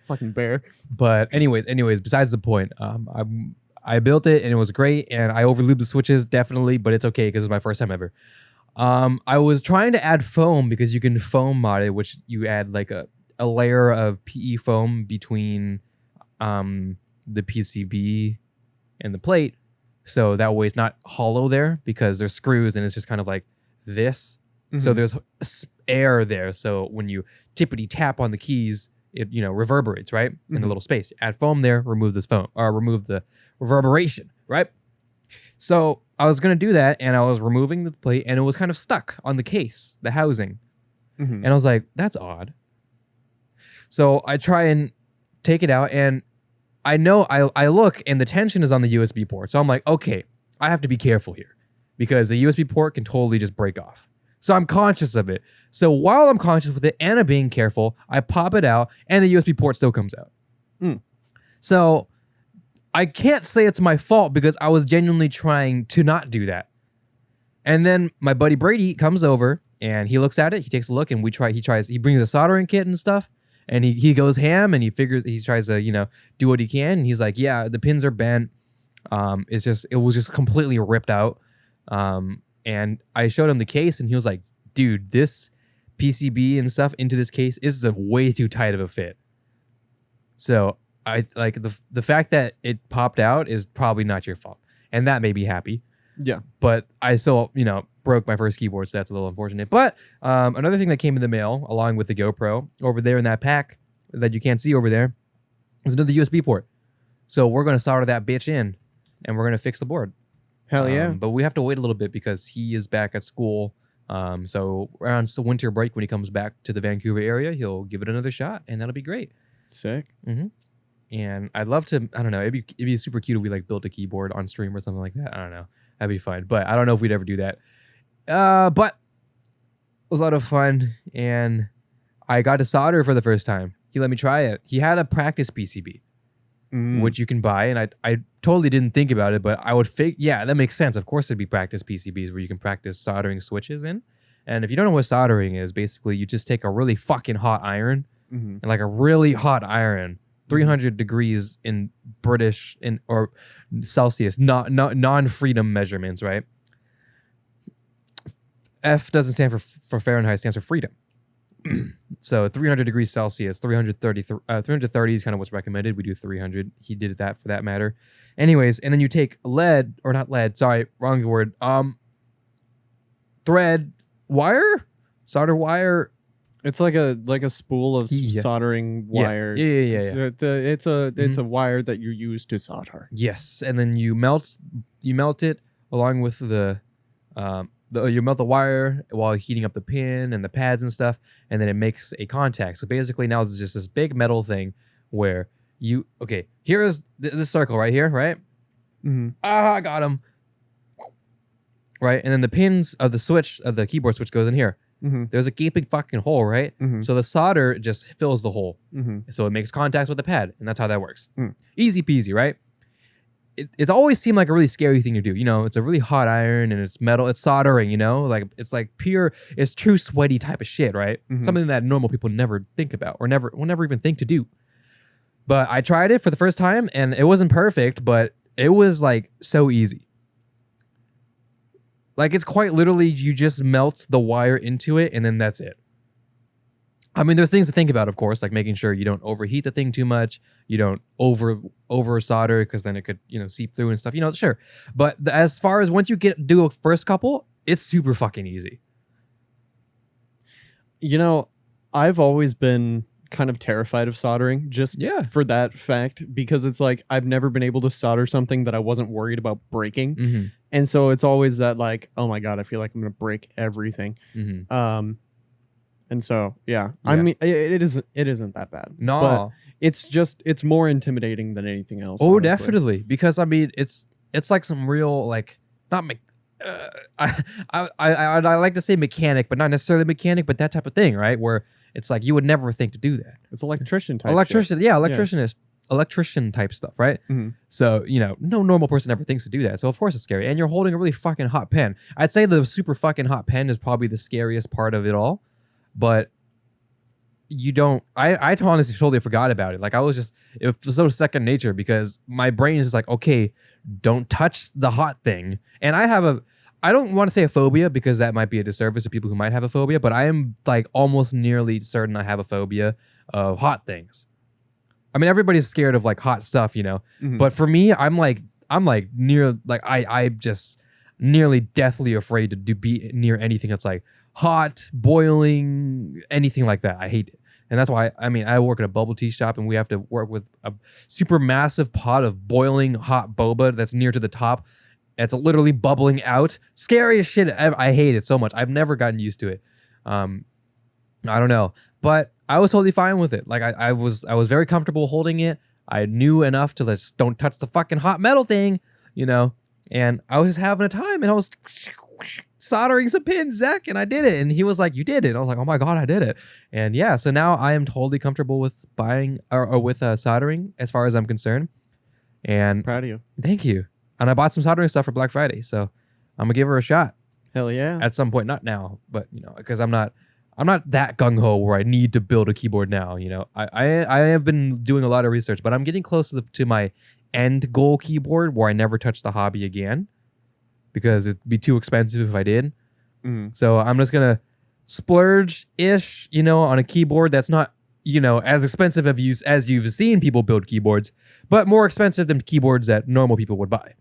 Fucking bear. But anyways, besides the point, I built it and it was great, and I overlubed the switches definitely, but it's okay because it was my first time ever. I was trying to add foam because you can foam mod it, which you add like a layer of PE foam between the PCB and the plate, so that way it's not hollow there because there's screws and it's just kind of like this. So there's air there, so when you tippity tap on the keys, it reverberates right in the little space. Add foam there, remove this foam or remove the reverberation, right? So I was gonna do that, and I was removing the plate, and it was kind of stuck on the case, the housing, and I was like, that's odd. So I try and take it out, and I know I look, and the tension is on the USB port. So I'm like, okay, I have to be careful here because the USB port can totally just break off. So I'm conscious of it. So while I'm conscious with it and I'm being careful, I pop it out, and the USB port still comes out. So I can't say it's my fault because I was genuinely trying to not do that. And then my buddy Brady comes over, and he looks at it. He takes a look, and he brings a soldering kit and stuff. And he goes ham, and he tries to, do what he can. And he's like, yeah, the pins are bent. It was just completely ripped out. And I showed him the case, and he was like, dude, this PCB and stuff into this case is a way too tight of a fit. So I like the fact that it popped out is probably not your fault. And that made me happy. Yeah. But I still, broke my first keyboard, so that's a little unfortunate. But another thing that came in the mail, along with the GoPro, over there in that pack that you can't see over there, is another USB port. So we're going to solder that bitch in. and we're gonna fix the board. Hell yeah. But we have to wait a little bit because he is back at school. So around the winter break, when he comes back to the Vancouver area, he'll give it another shot, and that'll be great. Sick. And I'd love to. I don't know. It'd be super cute if we like built a keyboard on stream or something like that. I don't know. That'd be fun. But I don't know if we'd ever do that. But it was a lot of fun, and I got to solder for the first time. He let me try it. He had a practice PCB, which you can buy, and I totally didn't think about it, but I would fake. Yeah, that makes sense. Of course, it'd be practice PCBs where you can practice soldering switches in. And if you don't know what soldering is, basically you just take a really fucking hot iron, and like a really hot iron, 300 degrees in British or Celsius, not non-freedom measurements, right? F doesn't stand for Fahrenheit, it stands for freedom. So 300 degrees Celsius, 330 is kind of what's recommended. We do 300. He did that for that matter. Anyways, and then you take lead, or not lead, sorry, wrong word. Thread, wire, solder wire. It's like a spool of soldering wire. Yeah. It's a wire that you use to solder. Yes, and then you melt it along with you melt the wire while heating up the pin and the pads and stuff, and then it makes a contact. So basically now it's just this big metal thing where here is this circle right here, right? I got him. Right, and then the pins of the switch, of the keyboard switch, goes in here. There's a gaping fucking hole, right? So the solder just fills the hole. So it makes contacts with the pad, and that's how that works. Easy peasy, right? It's always seemed like a really scary thing to do. You know, it's a really hot iron and it's metal. It's soldering, you know? Like, it's like it's true sweaty type of shit, right? Something that normal people never think about or will never even think to do. But I tried it for the first time, and it wasn't perfect, but it was, like, so easy. Like, it's quite literally, you just melt the wire into it, and then that's it. I mean, there's things to think about, of course, like making sure you don't overheat the thing too much. You don't over solder, because then it could, seep through and stuff. Sure. But as far as once you do a first couple, it's super fucking easy. I've always been kind of terrified of soldering, just for that fact, because it's like I've never been able to solder something that I wasn't worried about breaking. And so it's always that, like, oh my God, I feel like I'm going to break everything. And so, I mean, it isn't that bad. No, but it's more intimidating than anything else. Oh, honestly. Definitely. Because I mean, it's like some real, like, not I like to say mechanic, but not necessarily mechanic, but that type of thing, right? Where it's like you would never think to do that. It's electrician type. Electrician type stuff, right? So, no normal person ever thinks to do that. So of course it's scary. And you're holding a really fucking hot pen. I'd say the super fucking hot pen is probably the scariest part of it all. But I honestly totally forgot about it. Like, it was so second nature, because my brain is just like, okay, don't touch the hot thing. And I don't want to say a phobia, because that might be a disservice to people who might have a phobia, but I am like almost nearly certain I have a phobia of hot things. I mean, everybody's scared of like hot stuff, but for me, I'm just nearly deathly afraid to be near anything that's like hot, boiling, anything like that. I hate it. And that's why, I work at a bubble tea shop, and we have to work with a super massive pot of boiling hot boba that's near to the top. It's literally bubbling out. Scariest shit ever. I hate it so much. I've never gotten used to it. I don't know. But I was totally fine with it. Like, I was very comfortable holding it. I knew enough to just don't touch the fucking hot metal thing, and I was just having a time, and I was soldering some pins, Zach, and I did it. And he was like, you did it. And I was like, oh my God, I did it. And yeah, so now I am totally comfortable with buying or with soldering as far as I'm concerned. And proud of you. Thank you. And I bought some soldering stuff for Black Friday, so I'm gonna give her a shot. Hell yeah. At some point, not now, but because I'm not that gung ho where I need to build a keyboard now. I have been doing a lot of research, but I'm getting close to my end goal keyboard where I never touch the hobby again, because it'd be too expensive if I did. So I'm just gonna splurge-ish, on a keyboard that's not, as expensive as you've seen people build keyboards, but more expensive than keyboards that normal people would buy.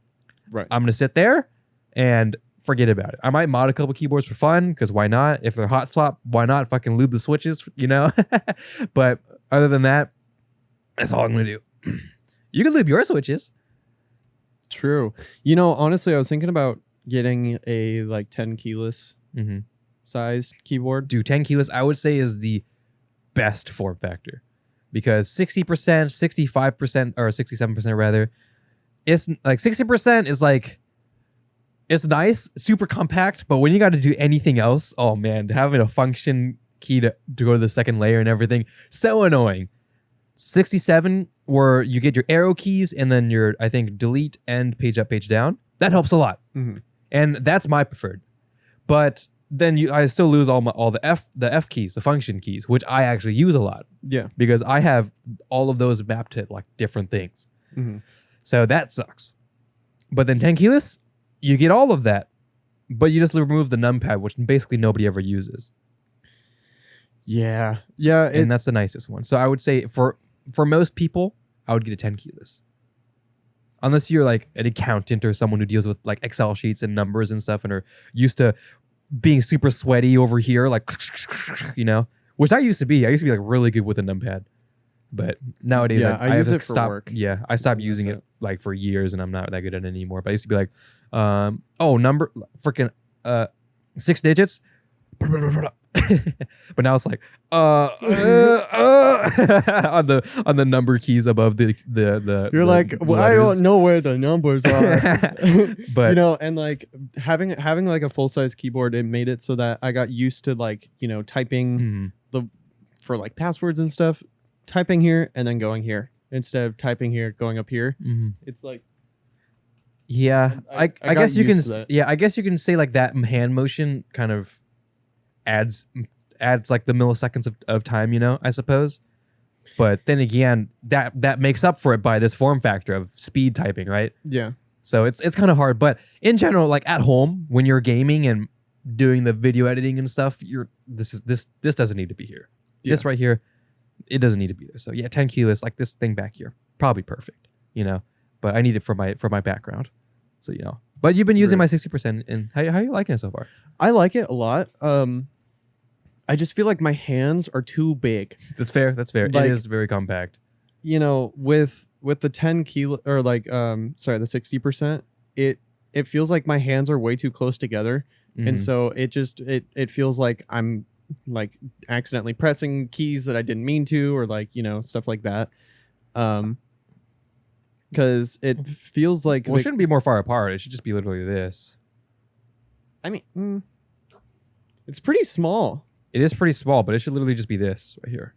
Right. I'm gonna sit there and forget about it. I might mod a couple keyboards for fun, because why not? If they're hot swap, why not fucking lube the switches, But other than that, that's all I'm gonna do. You can lube your switches. True. You know, honestly, I was thinking about getting a like 10 keyless Mm-hmm. sized keyboard. Dude, 10 keyless, I would say, is the best form factor because 60%, 65%, or 67% rather, it's like 60% is like, it's nice, super compact, but when you got to do anything else, oh man, having a function key to go to the second layer and everything, so annoying. 67, where you get your arrow keys and then your, I think, delete and page up, page down. That helps a lot. Mm-hmm. And that's my preferred. But then I still lose all the F keys, the function keys, which I actually use a lot Yeah. because I have all of those mapped to like different things. Mm-hmm. So that sucks. But then 10 keyless, you get all of that, but you just remove the numpad, which basically nobody ever uses. Yeah. Yeah. And that's the nicest one. So I would say for most people, I would get a 10 keyless. Unless you're like an accountant or someone who deals with like Excel sheets and numbers and stuff and are used to being super sweaty over here, like, you know, which I used to be. I used to be like really good with a numpad. But nowadays, Yeah, I have use to it for stop. work. Yeah, I stopped That's using it it. like for years, and I'm not that good at it anymore. But I used to be like, number freaking 6 digits. But now it's like on the number keys above the You're like, well, I don't know where the numbers are. But you know, and like having like a full size keyboard, it made it so that I got used to like, you know, typing for like passwords and stuff, typing here and then going here instead of typing here, going up here. It's like, yeah, I got guess you can used to that. I guess you can say like that hand motion kind of adds like the milliseconds of time, you know, I suppose. But then again, that makes up for it by this form factor of speed typing, right? yeah. So it's kind of hard, but in general, like at home when you're gaming and doing the video editing and stuff, this doesn't need to be here. Yeah. This right here, it doesn't need to be there. So yeah, 10 keyless, like this thing back here, probably perfect, you know. But I need it for my background, so you know. But you've been using my 60%, and how are you liking it so far? I like it a lot. I just feel like my hands are too big. That's fair. That's fair. Like, it is very compact. You know, with the 10 kilo or like the 60%, it feels like my hands are way too close together. And so it feels like I'm like accidentally pressing keys that I didn't mean to, or like, you know, stuff like that. Because it feels like Well, it shouldn't be more far apart. It should just be literally this. I mean, it's pretty small. It is pretty small, but it should literally just be this right here.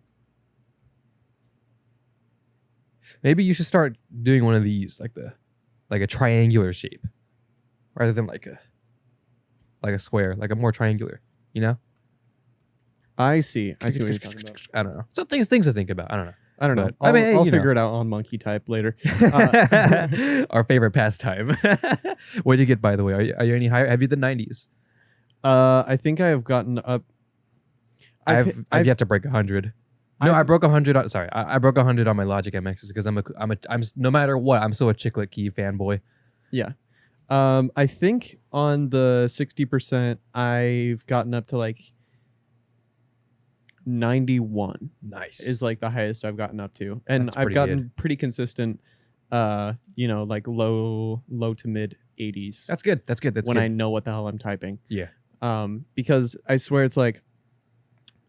Maybe you should start doing one of these, like a triangular shape, rather than like a square, like a more triangular. You know? I see what you're talking about. I don't know. So things to think about. I don't know. I don't know. But, I'll you figure know. it out on Monkey Type later. Our favorite pastime. What did you get, by the way? Are you any higher? Have you the 90s? I think I have gotten up. I've yet to break 100. No, I broke 100. Sorry, I broke 100 on my Logic MXs because I'm no matter what, I'm still a chiclet key fanboy. Yeah. I think on the 60%, I've gotten up to like 91. Nice. Is like the highest I've gotten up to, and That's I've pretty gotten good. pretty consistent. You know, like low to mid 80s. That's good. That's when good. I know what the hell I'm typing. Yeah. Because I swear it's like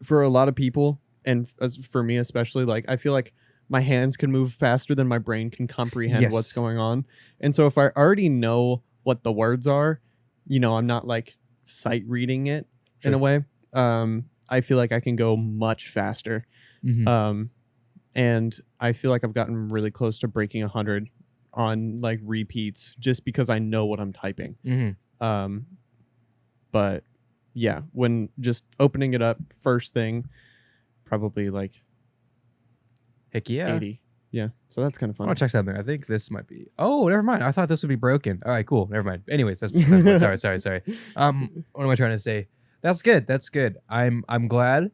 for a lot of people, and for me especially, like I feel like my hands can move faster than my brain can comprehend Yes. what's going on. And so if I already know what the words are, you know, I'm not like sight reading it in a way. I feel like I can go much faster. And I feel like I've gotten really close to breaking 100 on like repeats just because I know what I'm typing. But yeah, when just opening it up first thing, probably like Heck yeah. 80. Yeah. So that's kind of I fun. want to check something. I think this might be. Oh, never mind. I thought this would be broken. All right, cool. Never mind. Anyways, that's sorry. What am I trying to say? That's good. That's good. I'm glad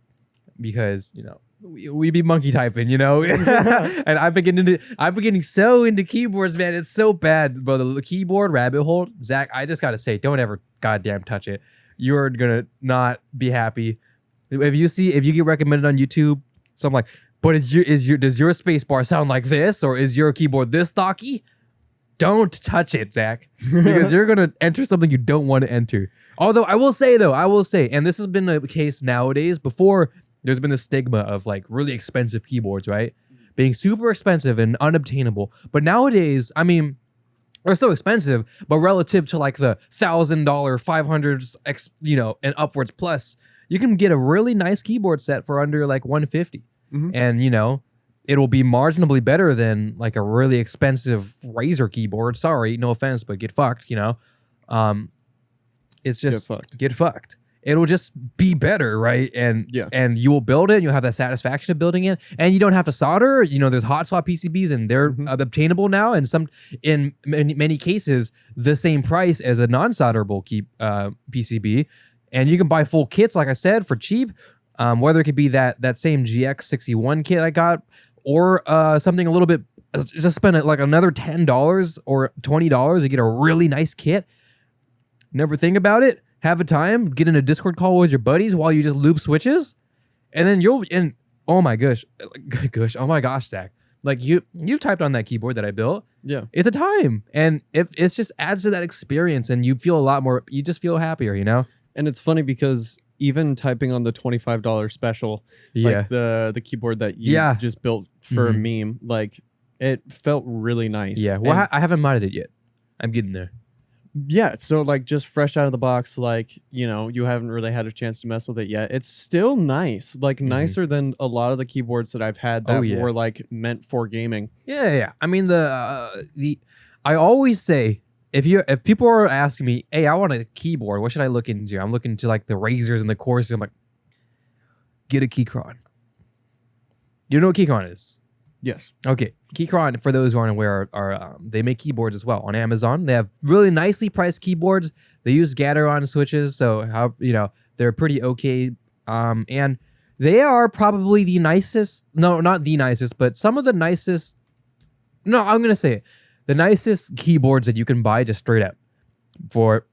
because you know we be monkey typing, you know, and I've been getting so into keyboards, man. It's so bad, bro. The keyboard rabbit hole, Zach. I just gotta say, don't ever goddamn touch it. You're gonna not be happy if you get recommended on YouTube. So I'm like, but does your space bar sound like this, or is your keyboard this stocky? don't touch it, Zach, because you're gonna enter something you don't want to enter. Although I will say, and this has been a case nowadays. Before, there's been a stigma of like really expensive keyboards, right? Being super expensive and unobtainable. But nowadays, I mean, they're so expensive, but relative to like the $1,000, $500, and upwards plus, you can get a really nice keyboard set for under like $150, and it'll be marginally better than like a really expensive Razer keyboard. Sorry, no offense, but get fucked. It's just get fucked. It'll just be better, right? And and you will build it. You'll have that satisfaction of building it, and you don't have to solder. There's hot swap PCBs, and they're obtainable now. And in many cases, the same price as a non-solderable PCB, and you can buy full kits, like I said, for cheap. Whether it could be that same GX61 kit I got, or something a little bit, just spend like another $10 or $20 to get a really nice kit. Never think about it. Have a time, get in a Discord call with your buddies while you just loop switches, and then oh my gosh, Zach, like you've typed on that keyboard that I built. Yeah, it's a time, and if it's just adds to that experience, and you feel a lot more. You just feel happier, And it's funny because even typing on the $25 special, like the keyboard that you just built for a meme, like it felt really nice. Yeah, well, I haven't modded it yet. I'm getting there. Yeah, so like just fresh out of the box, like, you haven't really had a chance to mess with it yet. It's still nice, like nicer than a lot of the keyboards that I've had that were like meant for gaming. Yeah. I mean, I always say, if people are asking me, hey, I want a keyboard, what should I look into? I'm looking to like the Razers and the Corsairs. I'm like, get a Keychron. You know what Keychron is? Yes. Okay. Keychron, for those who aren't aware, they make keyboards as well on Amazon. They have really nicely priced keyboards. They use Gateron switches, so they're pretty okay. And they are probably the nicest. No, not the nicest, but some of the nicest. No, I'm gonna say it. The nicest keyboards that you can buy just straight up for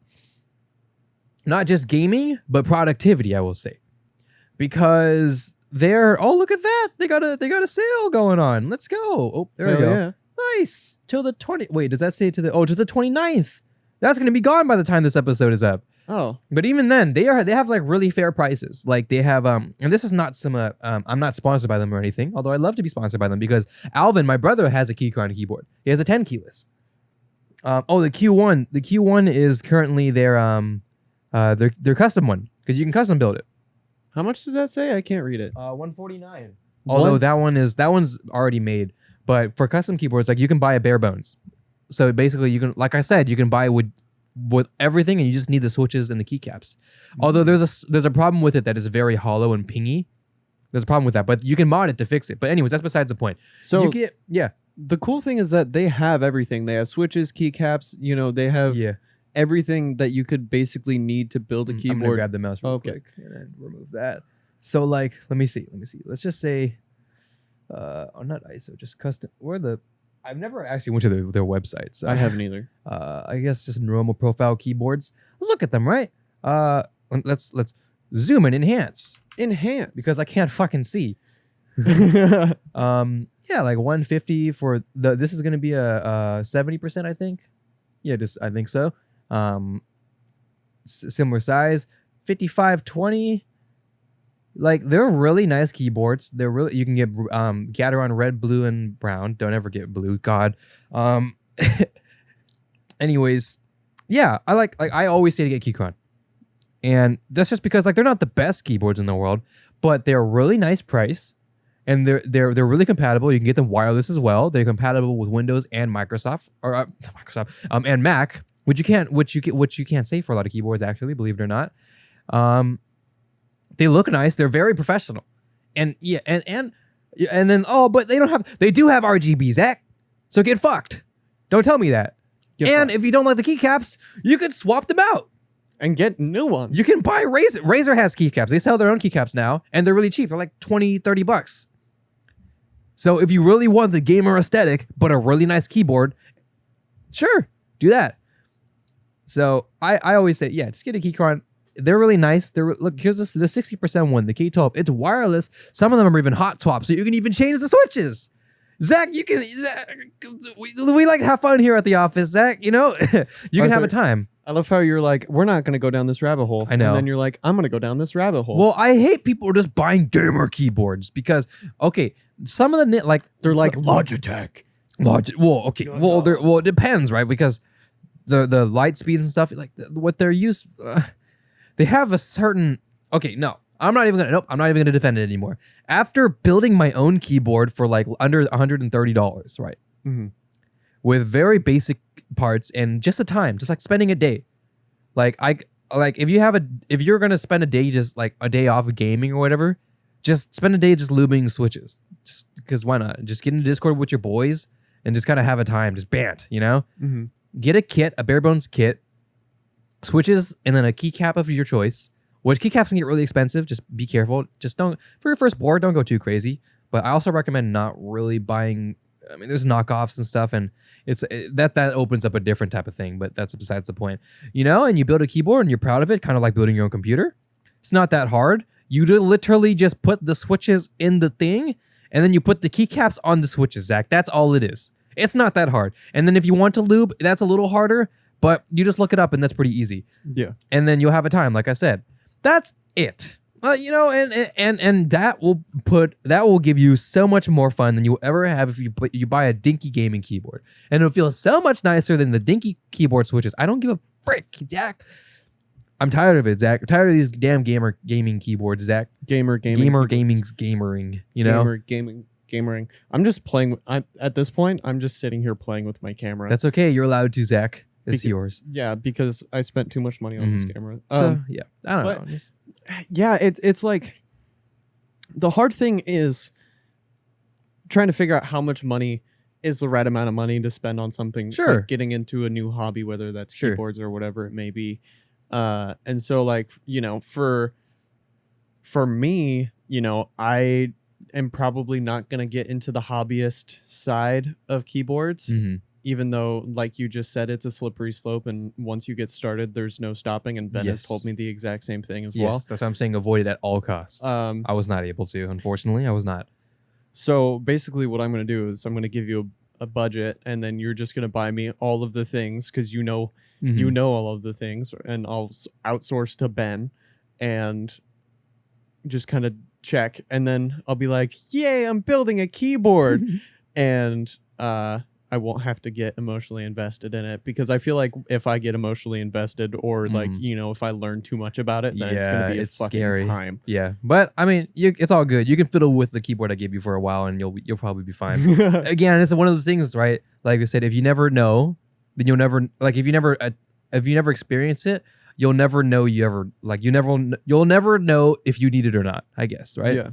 not just gaming, but productivity, I will say. Because look at that. They got a sale going on. Let's go. Oh, there we go. Yeah. Nice. Till the 20. Wait, does that say to the 29th? That's going to be gone by the time this episode is up. Oh. But even then, they have like really fair prices. Like they have and this is not some I'm not sponsored by them or anything, although I'd love to be sponsored by them because Alvin, my brother, has a Keychron keyboard. He has a 10 keyless. The Q1. The Q1 is currently their custom one because you can custom build it. How much does that say? I can't read it. 149. Although that one's already made. But for custom keyboards, like you can buy a bare bones. So basically, you can, like I said, you can buy with everything, and you just need the switches and the keycaps. Although there's a problem with it that is very hollow and pingy. There's a problem with that, but you can mod it to fix it. But anyways, that's besides the point. So the cool thing is that they have everything. They have switches, keycaps. They have everything that you could basically need to build a keyboard. I'm gonna grab the mouse real quick and then remove that. So like, let me see. Let's just say, not ISO, just custom. I've never actually went to their website. So I haven't either. I guess just normal profile keyboards. Let's look at them, right? Let's zoom and enhance. Because I can't fucking see. Like 150 for this is gonna be a 70%, I think. Yeah, I think so. Similar size, 5520. Like they're really nice keyboards. You can get Gateron red, blue, and brown. Don't ever get blue, God. Anyways, yeah, I always say to get Keychron, and that's just because like they're not the best keyboards in the world, but they're a really nice price, and they're really compatible. You can get them wireless as well. They're compatible with Windows and Microsoft and Mac. Which you can't say for a lot of keyboards, actually, believe it or not. They look nice. They're very professional, and then but they do have RGB, Zach. So get fucked. Don't tell me that. If you don't like the keycaps, you could swap them out and get new ones. You can buy Razer. Razer has keycaps. They sell their own keycaps now, and they're really cheap. They're like $20-$30. So if you really want the gamer aesthetic but a really nice keyboard, sure, do that. So I always say, just get a Keychron. They're really nice. Look, here's the 60% one, the K12. It's wireless. Some of them are even hot swap, so you can even change the switches. Zach, we like to have fun here at the office, Zach. You know, you can have a time. I love how you're like, we're not going to go down this rabbit hole. I know. And then you're like, I'm going to go down this rabbit hole. Well, I hate people just buying gamer keyboards because, okay, some of the like they're like Logitech. Well, okay, well, it depends, right? Because the light speeds and stuff, like what they're used, they have a certain. Okay, no, I'm not even gonna defend it anymore. After building my own keyboard for like under $130, right? Mm-hmm. With very basic parts and just a time, just like spending a day. Like if you're gonna spend a day just like a day off of gaming or whatever, just spend a day just lubing switches. Just because why not? Just get into Discord with your boys and just kind of have a time, just bant, you know? Mm-hmm. Get a kit, a bare bones kit, switches, and then a keycap of your choice. Which keycaps can get really expensive. Just be careful. Just don't, for your first board, don't go too crazy. But I also recommend not really buying. I mean, there's knockoffs and stuff, and that opens up a different type of thing. But that's besides the point, you know. And you build a keyboard, and you're proud of it, kind of like building your own computer. It's not that hard. You literally just put the switches in the thing, and then you put the keycaps on the switches, Zach. That's all it is. It's not that hard. And then if you want to lube, that's a little harder, but you just look it up, and that's pretty easy. Yeah. And then you'll have a time, like I said. That's it. You know, and that will give you so much more fun than you ever have if you buy a dinky gaming keyboard, and it'll feel so much nicer than the dinky keyboard switches. I don't give a frick, Zach. I'm tired of it, Zach. I'm tired of these damn gaming keyboards, Zach. Gaming. Gamering. You know, Gamering. I'm just playing. At this point, I'm just sitting here playing with my camera. That's okay. You're allowed to, Zach. It's yours. Yeah, because I spent too much money on this camera. So yeah, I don't know. Yeah, it's like the hard thing is trying to figure out how much money is the right amount of money to spend on something. Sure. Like getting into a new hobby, whether that's Sure. keyboards or whatever it may be. And so like, you know, for me, you know, I am probably not going to get into the hobbyist side of keyboards. Mm-hmm. Even though, like you just said, it's a slippery slope, and once you get started, there's no stopping. And Ben has told me the exact same thing as well. That's why I'm saying avoid it at all costs. I was not able to, unfortunately. I was not. So basically, what I'm going to do is I'm going to give you a budget, and then you're just going to buy me all of the things because you know all of the things, and I'll outsource to Ben, and just kind of check, and then I'll be like, "Yay! I'm building a keyboard," and I won't have to get emotionally invested in it, because I feel like if I get emotionally invested, or like, you know, if I learn too much about it, then it's going to be a fucking scary time. Yeah. But I mean, it's all good. You can fiddle with the keyboard I gave you for a while, and you'll probably be fine. Again, it's one of those things, right? Like I said, if you never know, then you'll never, like, if you never experience it, you'll never know you'll never know if you need it or not, I guess, right? Yeah.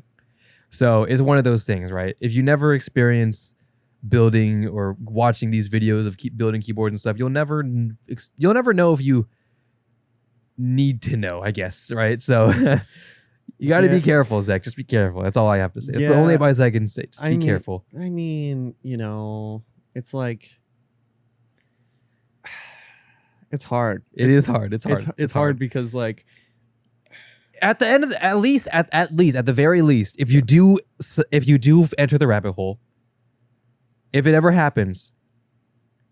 So it's one of those things, right? If you never experience building or watching these videos of building keyboards and stuff, you'll never know if you need to know, I guess, right? So you got to be careful, Zach. Just be careful. That's all I have to say. It's the only advice I can say. Just be careful. I mean, you know, it's like, it's hard. It is hard. It's hard. It's hard because, like, at the end of at the very least, if you do enter the rabbit hole, if it ever happens,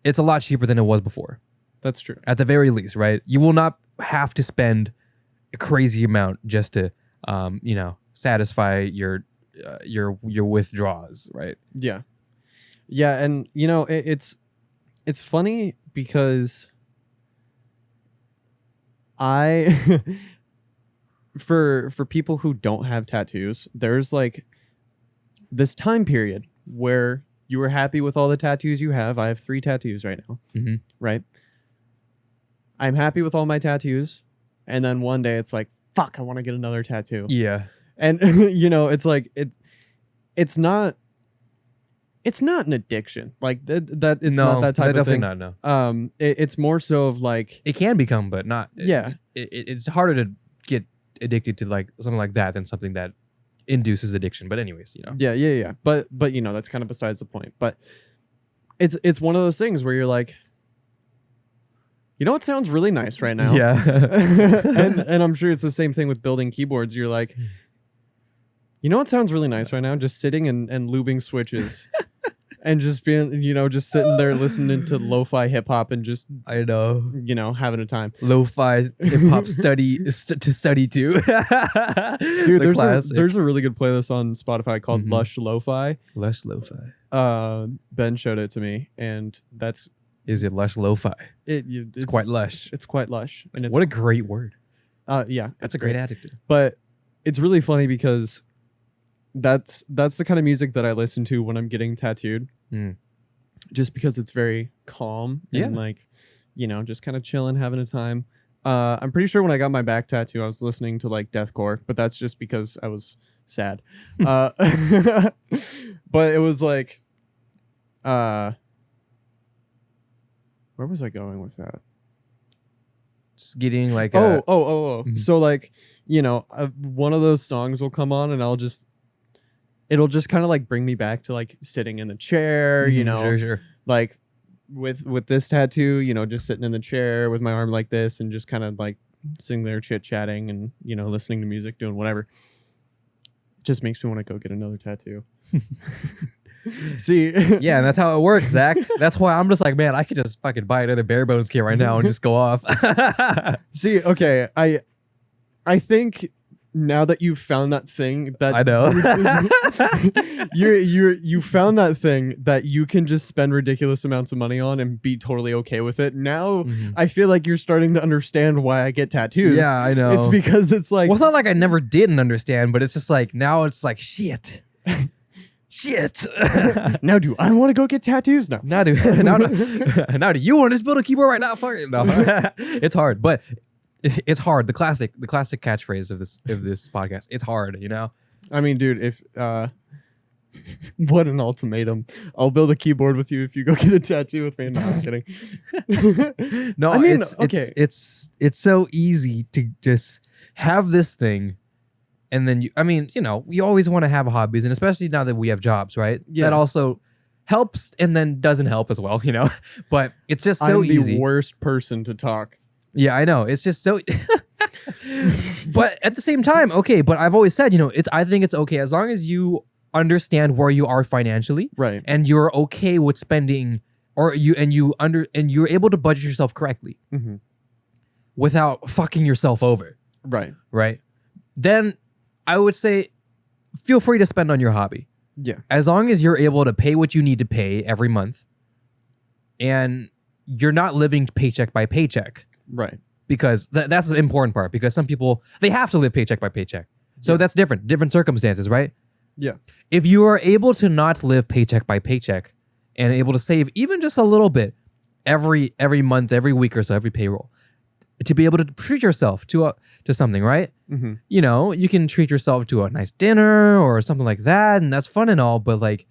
it's a lot cheaper than it was before. That's true. At the very least, right? You will not have to spend a crazy amount just to, you know, satisfy your withdrawals, right? Yeah, yeah, and you know, it's funny because for people who don't have tattoos, there's like this time period where you were happy with all the tattoos you have. I have 3 tattoos right now, right? I'm happy with all my tattoos, and then one day it's like, fuck, I want to get another tattoo. Yeah, and you know, it's like it's not an addiction, like that. It's not that type of thing. Definitely not. No. It's more so of like, it can become, but not. Yeah, it's harder to get addicted to like something like that than something that induces addiction. But anyways, you know. Yeah. But you know, that's kind of besides the point. But it's one of those things where you're like, you know, it sounds really nice right now. Yeah. and I'm sure it's the same thing with building keyboards. You're like, you know, it sounds really nice right now, just sitting and lubing switches. and just being, just sitting there listening to lo-fi hip hop and just, I know. having a time. Lo-fi hip hop to study to. Dude, there's a really good playlist on Spotify called Lush Lo-Fi. Lush Lo-Fi. Ben showed it to me, and that's. Is it lush lo-fi? It's quite lush. It's quite lush, and it's what a great word. Yeah, that's a great adjective. But it's really funny because that's the kind of music that I listen to when I'm getting tattooed. Just because it's very calm and like, just kind of chilling, having a time. I'm pretty sure when I got my back tattoo, I was listening to like deathcore, but that's just because I was sad. But it was like, where was I going with that? Just getting like So like, one of those songs will come on and it'll just kind of like bring me back to like sitting in the chair, Sure. Like with this tattoo, just sitting in the chair with my arm like this and just kind of like sitting there chit-chatting and, listening to music, doing whatever. It just makes me want to go get another tattoo. See, yeah, and that's how it works, Zach. That's why I'm just like, man, I could just fucking buy another bare bones kit right now and just go off. See, okay, I think now that you've found that thing that I know, you found that thing that you can just spend ridiculous amounts of money on and be totally okay with it. Now I feel like you're starting to understand why I get tattoos. Yeah, I know. It's because it's like, well, it's not like I never didn't understand, but it's just like now it's like shit. Now do I want to go get tattoos? No. Now do you want to just build a keyboard right now? Fuck it. No. It's hard, but it's hard. The classic catchphrase of this podcast. It's hard, I mean, dude, if what an ultimatum. I'll build a keyboard with you if you go get a tattoo with me. No, I'm kidding. No, I mean, it's so easy to just have this thing. And then you always want to have hobbies, and especially now that we have jobs, right? Yeah. That also helps and then doesn't help as well, But it's just so easy. I'm the worst person to talk. Yeah, I know. It's just so but at the same time, okay, but I've always said, I think it's okay as long as you understand where you are financially. Right. And you're okay with spending or you're able to budget yourself correctly without fucking yourself over. Right. Right. Then I would say feel free to spend on your hobby. Yeah. As long as you're able to pay what you need to pay every month and you're not living paycheck by paycheck. Right. Because that's the important part, because some people, they have to live paycheck by paycheck. So that's different circumstances, right? Yeah. If you are able to not live paycheck by paycheck and able to save even just a little bit every month, every week or so, every payroll, to be able to treat yourself to something, right? You can treat yourself to a nice dinner or something like that, and that's fun and all, but like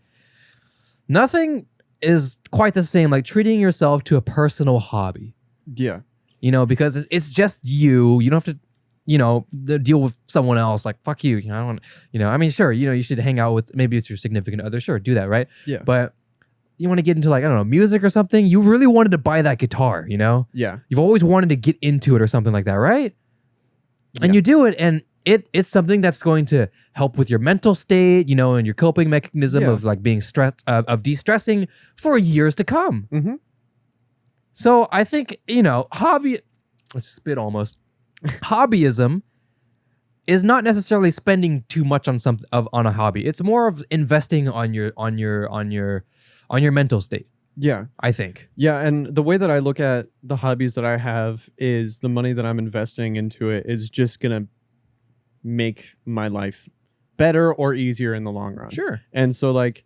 nothing is quite the same like treating yourself to a personal hobby. Yeah. Because it's just you. You don't have to, deal with someone else. Like, fuck you. I don't want, I mean, sure, you should hang out with, maybe it's your significant other. Sure, do that, right? Yeah. But you want to get into like, I don't know, music or something. You really wanted to buy that guitar, Yeah. You've always wanted to get into it or something like that, right? Yeah. And you do it, and it's something that's going to help with your mental state, and your coping mechanism of like being stressed, of de-stressing for years to come. Mm-hmm. So I think, let's spit almost. Hobbyism is not necessarily spending too much on on a hobby. It's more of investing on your mental state. Yeah. I think. Yeah, and the way that I look at the hobbies that I have is the money that I'm investing into it is just going to make my life better or easier in the long run. Sure. And so like,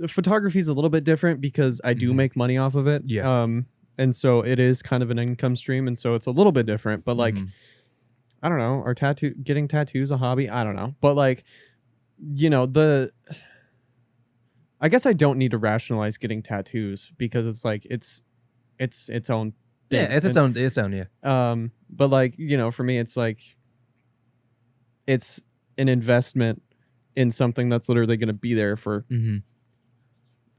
photography is a little bit different because I do make money off of it. Yeah. And so it is kind of an income stream, and so it's a little bit different. But like, I don't know, getting tattoos a hobby? I don't know. But like, I guess I don't need to rationalize getting tattoos because it's like it's its own thing. Yeah, it's its own, yeah. But like, for me it's like it's an investment in something that's literally going to be there for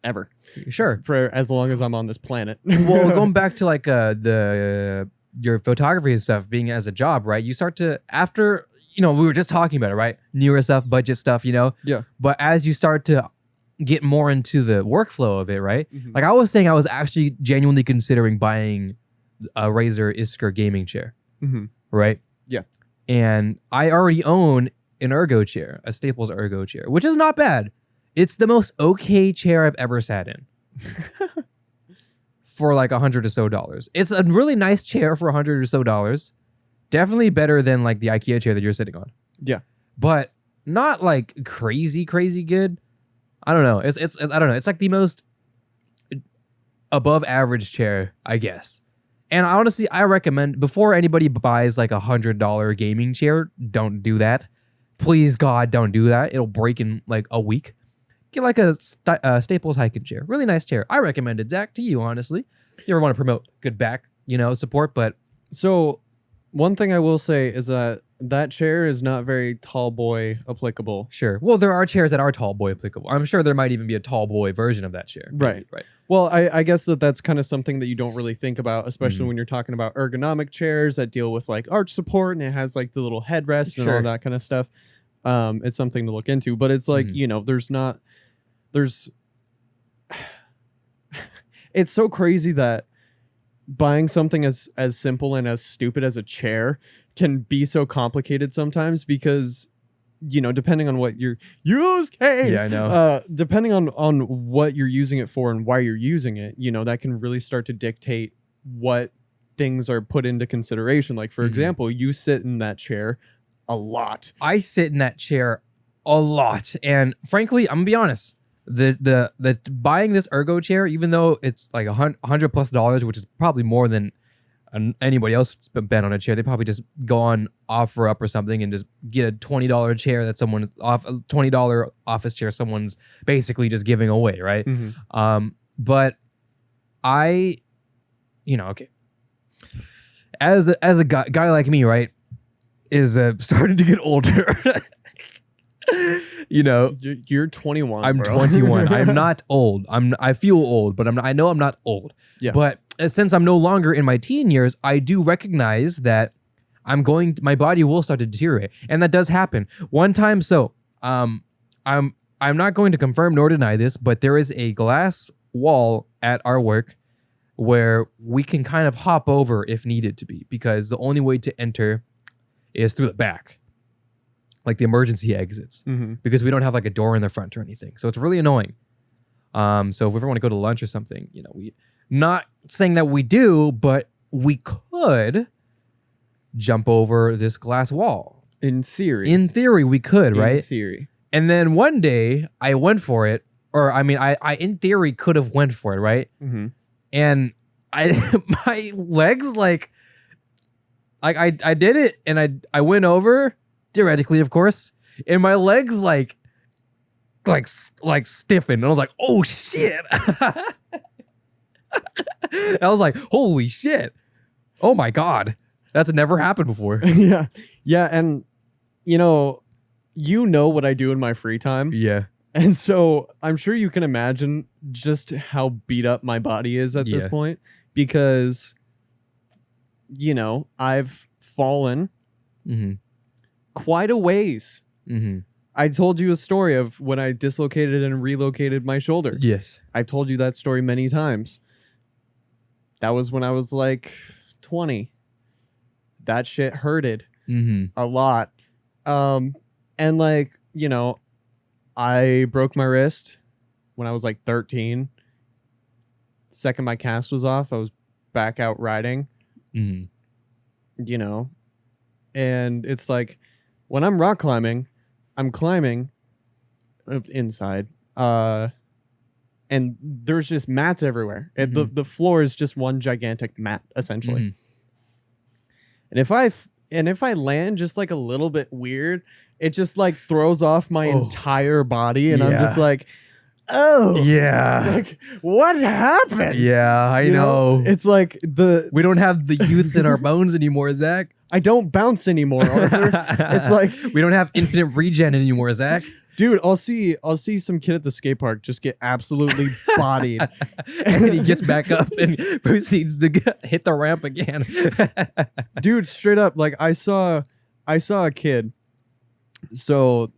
ever. Sure. For as long as I'm on this planet. Well, going back to like your photography and stuff being as a job, right? You start to, after, we were just talking about it, right? Newer stuff, budget stuff, Yeah. But as you start to get more into the workflow of it, right? Mhm. Like I was saying, I was actually genuinely considering buying a Razer Isker gaming chair, Mhm. right? Yeah. And I already own an ergo chair, a Staples ergo chair, which is not bad. It's the most okay chair I've ever sat in. For like $100 or so. It's a really nice chair for $100 or so. Definitely better than like the IKEA chair that you're sitting on. Yeah. But not like crazy good. I don't know. It's I don't know. It's like the most above average chair, I guess. And honestly, I recommend before anybody buys like $100 gaming chair, don't do that. Please God, don't do that. It'll break in like a week. Get like a Staples hiking chair. Really nice chair. I recommend it, Zach, to you, honestly. You ever want to promote good back, support, but... So one thing I will say is that chair is not very tall boy applicable. Sure. Well, there are chairs that are tall boy applicable. I'm sure there might even be a tall boy version of that chair. Right. Right. Well, I guess that's kind of something that you don't really think about, especially Mhm. when you're talking about ergonomic chairs that deal with like arch support and it has like the little headrest and Sure. all that kind of stuff. It's something to look into, but it's like, Mhm. there's it's so crazy that buying something as simple and as stupid as a chair can be so complicated sometimes because depending on what your use case, Yeah, I know. depending on what you're using it for and why you're using it, that can really start to dictate what things are put into consideration. Like for Mhm. example, you sit in that chair a lot. I sit in that chair a lot. And frankly, I'm going to be honest. The buying this ergo chair, even though it's like $100+, which is probably more than anybody else spent on a chair, they probably just go on OfferUp or something and just get a $20 chair that someone off a $20 office chair someone's basically just giving away, right? But I, okay, as a guy like me, right, is starting to get older. You're 21. I'm bro. 21. I'm not old. I feel old, but I know I'm not old. Yeah. But since I'm no longer in my teen years, I do recognize that my body will start to deteriorate, and that does happen. One time, I'm not going to confirm nor deny this, but there is a glass wall at our work where we can kind of hop over if needed to be, because the only way to enter is through the back, like the emergency exits, because we don't have like a door in the front or anything. So it's really annoying. So if we ever want to go to lunch or something, we not saying that we do, but we could jump over this glass wall. In theory. In theory, we could, right? In theory. And then one day I went for it, or I mean, I in theory could have went for it, right? And my legs like I did it, and I went over, theoretically, of course, and my legs like stiffened, and I was like, oh shit. I was like, holy shit. Oh my God. That's never happened before. Yeah. And you know what I do in my free time. Yeah. And so I'm sure you can imagine just how beat up my body is at this point, because I've fallen quite a ways. I told you a story of when I dislocated and relocated my shoulder. Yes. I've told you that story many times. That was when I was like 20. That shit hurted a lot. And like, I broke my wrist when I was like 13. Second my cast was off, I was back out riding. And it's like when I'm rock climbing, I'm climbing inside, and there's just mats everywhere. The floor is just one gigantic mat, essentially. And if I land just like a little bit weird, it just like throws off my entire body, and I'm just like, oh yeah, like what happened? Yeah, I know. It's like we don't have the youth in our bones anymore, Zach. I don't bounce anymore, Arthur. It's like we don't have infinite regen anymore, Zach. Dude, I'll see some kid at the skate park just get absolutely bodied. And he gets back up and proceeds to hit the ramp again. Dude, straight up, like I saw a kid. So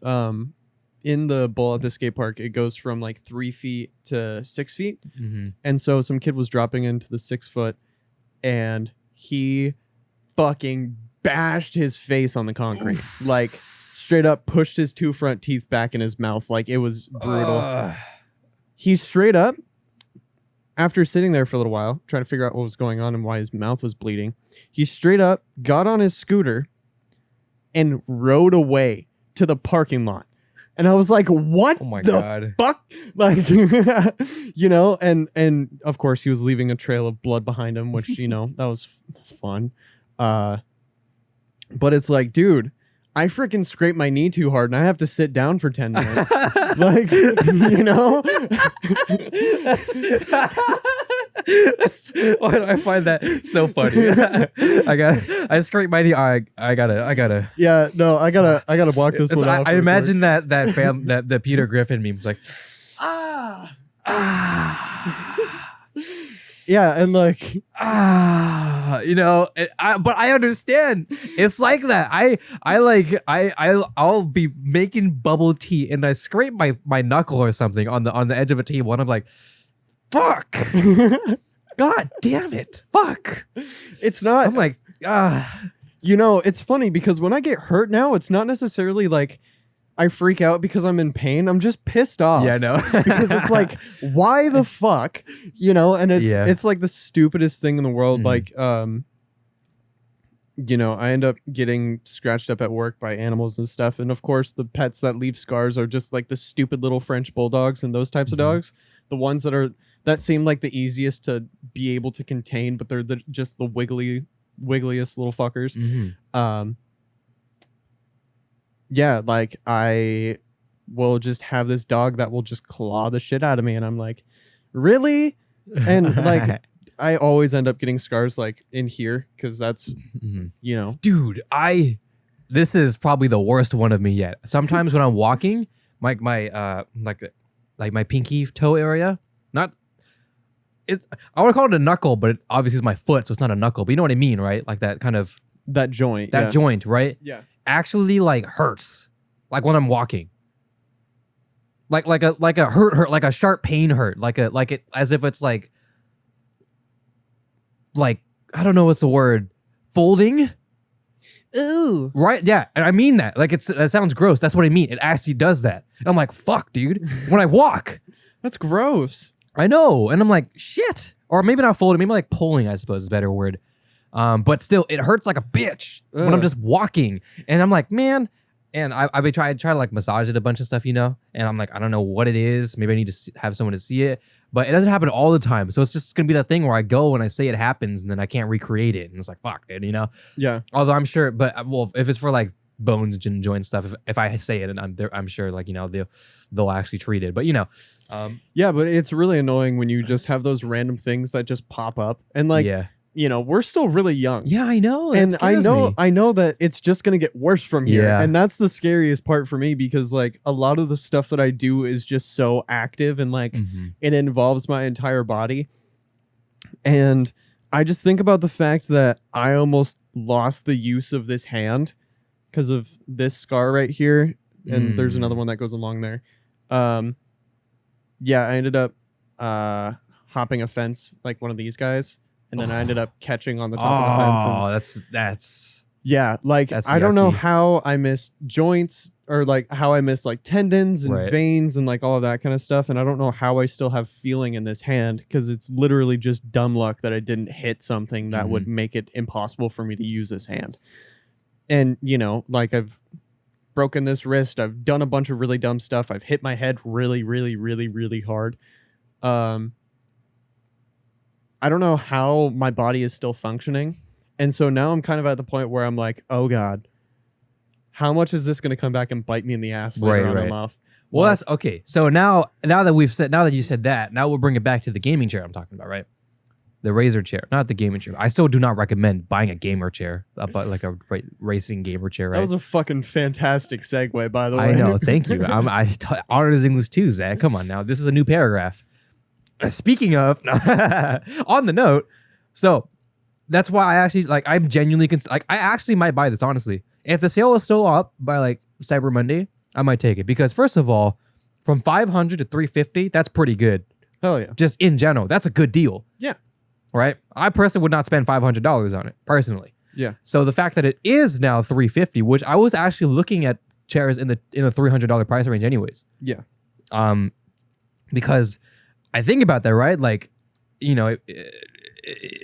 in the bowl at the skate park, it goes from like 3 feet to 6 feet. Mm-hmm. And so some kid was dropping into the 6 foot and he fucking bashed his face on the concrete. Oof. Like straight up pushed his 2 front teeth back in his mouth. Like it was brutal. He straight up, after sitting there for a little while, trying to figure out what was going on and why his mouth was bleeding, he straight up got on his scooter and rode away to the parking lot. And I was like, what the fuck? Like, you know, and of course he was leaving a trail of blood behind him, which, you know, that was fun. But it's like, dude, I freaking scraped my knee too hard and I have to sit down for 10 minutes. Like, you know? Why do I find that so funny? I scraped my knee. I gotta. Yeah, no, I gotta block this one off. I imagine that the Peter Griffin meme was like, yeah, and like, you know, but I understand. It's like that. I'll be making bubble tea and I scrape my knuckle or something on the edge of a table and I'm like, fuck. God damn it. Fuck. It's not. I'm like, You know, it's funny because when I get hurt now, it's not necessarily like I freak out because I'm in pain. I'm just pissed off. Yeah, I know. Because it's like, why the fuck? You know, and it's like the stupidest thing in the world. Like, you know, I end up getting scratched up at work by animals and stuff. And of course, the pets that leave scars are just like the stupid little French bulldogs and those types of dogs. The ones that seem like the easiest to be able to contain, but they're just the wiggliest little fuckers. Yeah, like I will just have this dog that will just claw the shit out of me. And I'm like, really? And like, I always end up getting scars like in here because that's, you know. Dude, this is probably the worst one of me yet. Sometimes when I'm walking, my pinky toe area, I want to call it a knuckle, but it obviously is my foot, so it's not a knuckle. But you know what I mean, right? Like that kind of that joint, joint, right? Yeah. Actually, like hurts, like when I'm walking. Like a hurt, like a sharp pain hurt, like it as if it's like I don't know what's the word, folding. Ooh. Right? Yeah, and I mean that. Like that sounds gross. That's what I mean. It actually does that. And I'm like, fuck, dude. When I walk, that's gross. I know, and I'm like, shit. Or maybe not folding, maybe like pulling, I suppose is a better word. But still, it hurts like a bitch when I'm just walking. And I'm like, man. And I've been trying to like massage it a bunch of stuff, you know? And I'm like, I don't know what it is. Maybe I need to have someone to see it. But it doesn't happen all the time. So it's just going to be that thing where I go and I say it happens and then I can't recreate it. And it's like, fuck, dude, you know? Yeah. Although I'm sure, but well, if it's for like bones and joint stuff, if I say it, and I'm sure like, you know, they'll actually treat it. But, you know. Yeah, but it's really annoying when you just have those random things that just pop up. And like, you know, we're still really young. Yeah, I know. And I know that it's just going to get worse from here. Yeah. And that's the scariest part for me because like a lot of the stuff that I do is just so active and like it involves my entire body. And I just think about the fact that I almost lost the use of this hand because of this scar right here. And there's another one that goes along there. Yeah, I ended up hopping a fence like one of these guys. And then I ended up catching on the top of the fence. Oh, that's yeah. Like I don't know how I missed joints or like how I missed like tendons and veins and like all of that kind of stuff. And I don't know how I still have feeling in this hand because it's literally just dumb luck that I didn't hit something that would make it impossible for me to use this hand. And you know, like I've broken this wrist. I've done a bunch of really dumb stuff. I've hit my head really, really, really, really hard. I don't know how my body is still functioning. And so now I'm kind of at the point where I'm like, oh God, how much is this going to come back and bite me in the ass later on? I'm off. Well, that's okay. So now that you said that, now we'll bring it back to the gaming chair I'm talking about, right? The Razer chair, not the gaming chair. I still do not recommend buying a gamer chair, but like a racing gamer chair, right? That was a fucking fantastic segue, by the way. I know. Thank you. Honors English too, Zach. Come on now. This is a new paragraph. Speaking of, on the note, so that's why I actually like. I'm genuinely I actually might buy this honestly. If the sale is still up by like Cyber Monday, I might take it because first of all, from 500 to 350, that's pretty good. Hell yeah. Just in general, that's a good deal. Yeah. Right? I personally would not spend $500 on it, personally. Yeah. So the fact that it is now 350, which I was actually looking at chairs in the $300 price range anyways. Yeah. Because I think about that, right? Like, you know,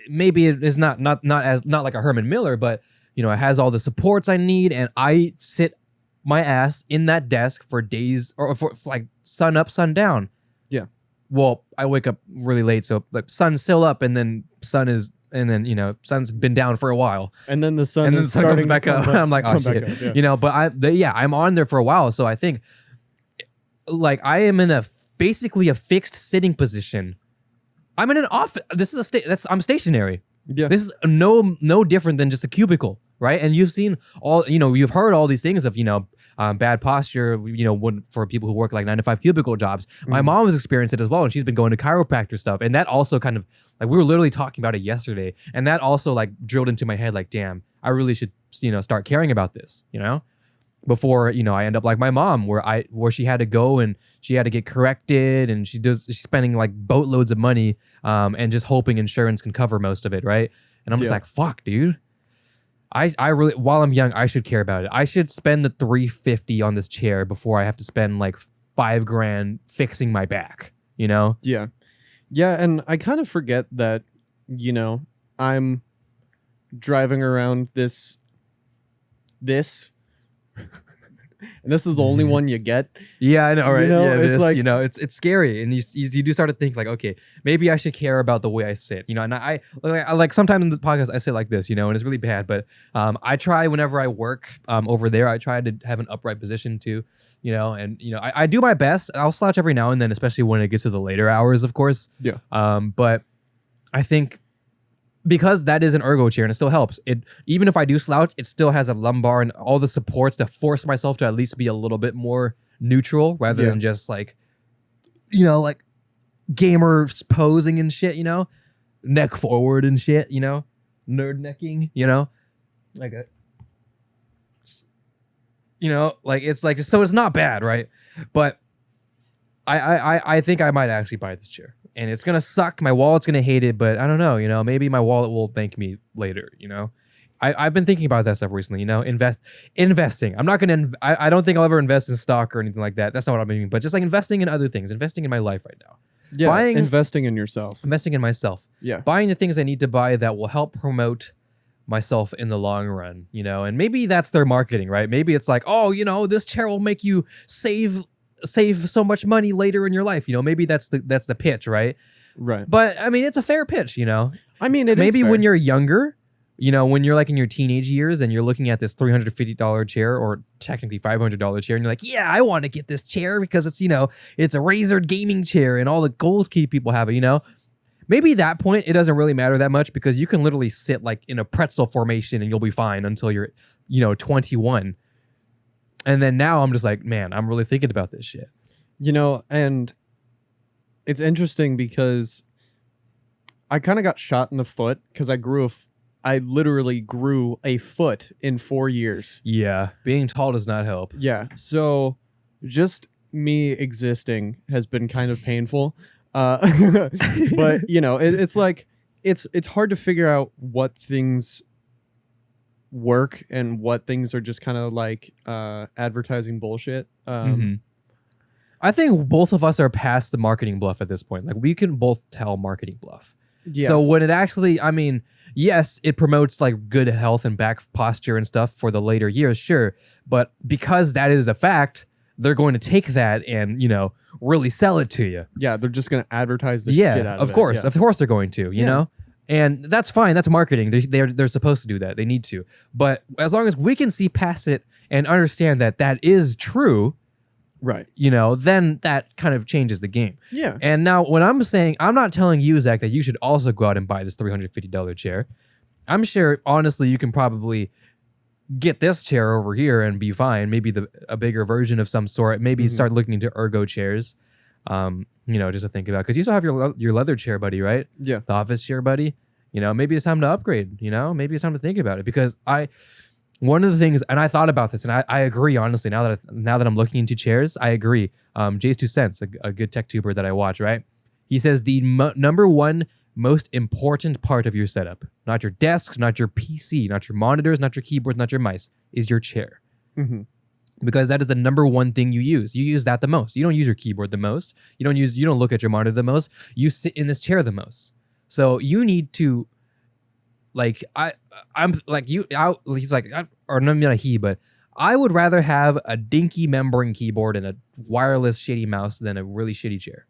maybe it is not like a Herman Miller, but you know, it has all the supports I need, and I sit my ass in that desk for days or for like sun up, sun down. Yeah. Well, I wake up really late, so like sun's still up, and then you know, sun's been down for a while, and then the sun and then the sun comes back up. I'm like, oh shit, up, yeah. You know. But I'm on there for a while, so I think like I am in basically a fixed sitting position. I'm in an office. This is I'm stationary. Yeah. This is no different than just a cubicle, right? And you've seen you've heard all these things of, bad posture, for people who work like 9-to-5 cubicle jobs. My mom has experienced it as well, and she's been going to chiropractor stuff. And that also kind of, like, we were literally talking about it yesterday. And that also, like, drilled into my head, like, damn, I really should, start caring about this, before, I end up like my mom, where she had to go and she had to get corrected, and she's spending like boatloads of money, and just hoping insurance can cover most of it, right? And I'm just like, fuck, dude. I really, while I'm young, I should care about it. I should spend the $350 on this chair before I have to spend like $5,000 fixing my back, Yeah. Yeah, and I kind of forget that, I'm driving around this and this is the only one you get. Yeah, I know, right? It's like, it's scary, and you do start to think like, okay, maybe I should care about the way I sit, And I like sometimes in the podcast I sit like this, and it's really bad, but I try whenever I work over there, I try to have an upright position too, and I do my best. I'll slouch every now and then, especially when it gets to the later hours, of course. Yeah. But I think, because that is an ergo chair and it still helps. Even if I do slouch, it still has a lumbar and all the supports to force myself to at least be a little bit more neutral rather than just like, like gamer posing and shit, neck forward and shit, nerd necking, like like it's like, so it's not bad, right? But I think I might actually buy this chair. And it's going to suck. My wallet's going to hate it, but I don't know, maybe my wallet will thank me later, I've been thinking about that stuff recently, investing. I'm not going to, I don't think I'll ever invest in stock or anything like that. That's not what I'm meaning, but just like investing in other things, investing in my life right now. Yeah, investing in yourself. Investing in myself. Yeah. Buying the things I need to buy that will help promote myself in the long run, and maybe that's their marketing, right? Maybe it's like, oh, this chair will make you save so much money later in your life, maybe that's the pitch, right? But I mean, it's a fair pitch, I mean, it maybe is fair. when you're younger, when you're like in your teenage years and you're looking at this $350 chair or technically $500 chair, and you're like, yeah, I want to get this chair because it's it's a Razer gaming chair and all the gold key people have it, maybe at that point it doesn't really matter that much because you can literally sit like in a pretzel formation and you'll be fine until you're 21. And then now I'm just like, man, I'm really thinking about this shit. And it's interesting because I kind of got shot in the foot because I literally grew a foot in 4 years. Yeah, being tall does not help. Yeah, so just me existing has been kind of painful. But it's like it's hard to figure out what things work and what things are just kind of like advertising bullshit. I think both of us are past the marketing bluff at this point. Like, we can both tell marketing bluff. Yeah. So when it actually, I mean, yes, it promotes like good health and back posture and stuff for the later years, sure. But because that is a fact, they're going to take that and, really sell it to you. Yeah, they're just going to advertise the shit out of it. Of course they're going to, you know? And that's fine. That's marketing. They're supposed to do that. They need to. But as long as we can see past it and understand that that is true, right? Then that kind of changes the game. Yeah. And now when I'm saying, I'm not telling you, Zach, that you should also go out and buy this $350 chair. I'm sure, honestly, you can probably get this chair over here and be fine. Maybe a bigger version of some sort. Maybe start looking into ergo chairs. Just to think about, because you still have your leather chair, buddy, right? Yeah. The office chair, buddy. Maybe it's time to upgrade. Maybe it's time to think about it, because one of the things, and I thought about this, and I agree, honestly, now that I'm looking into chairs, I agree. Jay's 2 cents, a good tech tuber that I watch, right? He says the number one most important part of your setup, not your desk, not your PC, not your monitors, not your keyboard, not your mice, is your chair. Mm-hmm. Because that is the number one thing you use. You use that the most. You don't use your keyboard the most. You don't look at your monitor the most. You sit in this chair the most. So you need to, like, I'm like you. He's like, or not he, but I would rather have a dinky membrane keyboard and a wireless shitty mouse than a really shitty chair.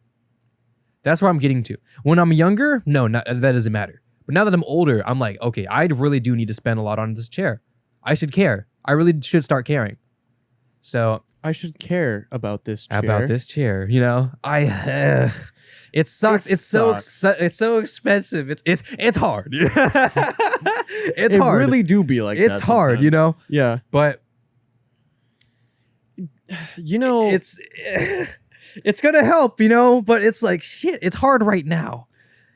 That's where I'm getting to. When I'm younger, that doesn't matter. But now that I'm older, I'm like, okay, I really do need to spend a lot on this chair. I should care. I really should start caring. So I should care about this chair. You know, it sucks. It's so expensive. It's hard. It's hard. It really do be like it's that hard, sometimes. you know. Yeah, but you know, it's gonna help, you know. But it's like shit. It's hard right now.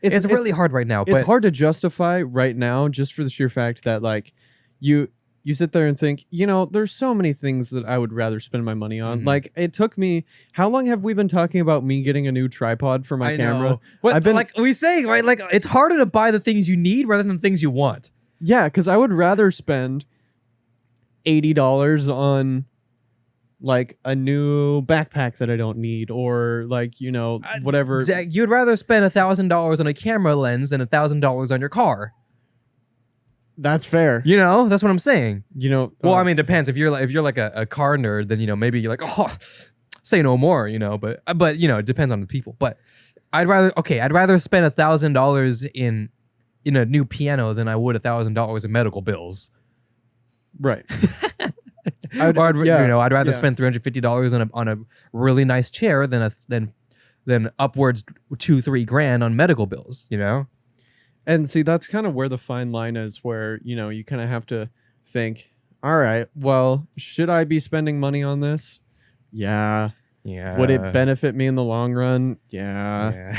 It's really hard right now. It's hard to justify right now, just for the sheer fact that like you sit there and think, you know, there's so many things that I would rather spend my money on. Mm-hmm. Like, it took me, how long have we been talking about me getting a new tripod for my camera? But I've been, like we saying, right? Like, it's harder to buy the things you need rather than the things you want. Yeah, because I would rather spend $80 on like a new backpack that I don't need, or like, you know, whatever. Zach, you'd rather spend $1,000 on a camera lens than $1,000 on your car. That's fair. You know, that's what I'm saying. You know, well, I mean, it depends. If you're like a car nerd, then, you know, maybe you're like, oh, say no more, you know, but you know, it depends on the people. But I'd rather spend $1,000 in a new piano than I would $1,000 in medical bills. Right. I'd rather spend $350 on a really nice chair than upwards $2-3 on medical bills, you know? And see, that's kind of where the fine line is, where, you know, you kind of have to think, all right, well, should I be spending money on this? Yeah. Yeah. Would it benefit me in the long run? Yeah.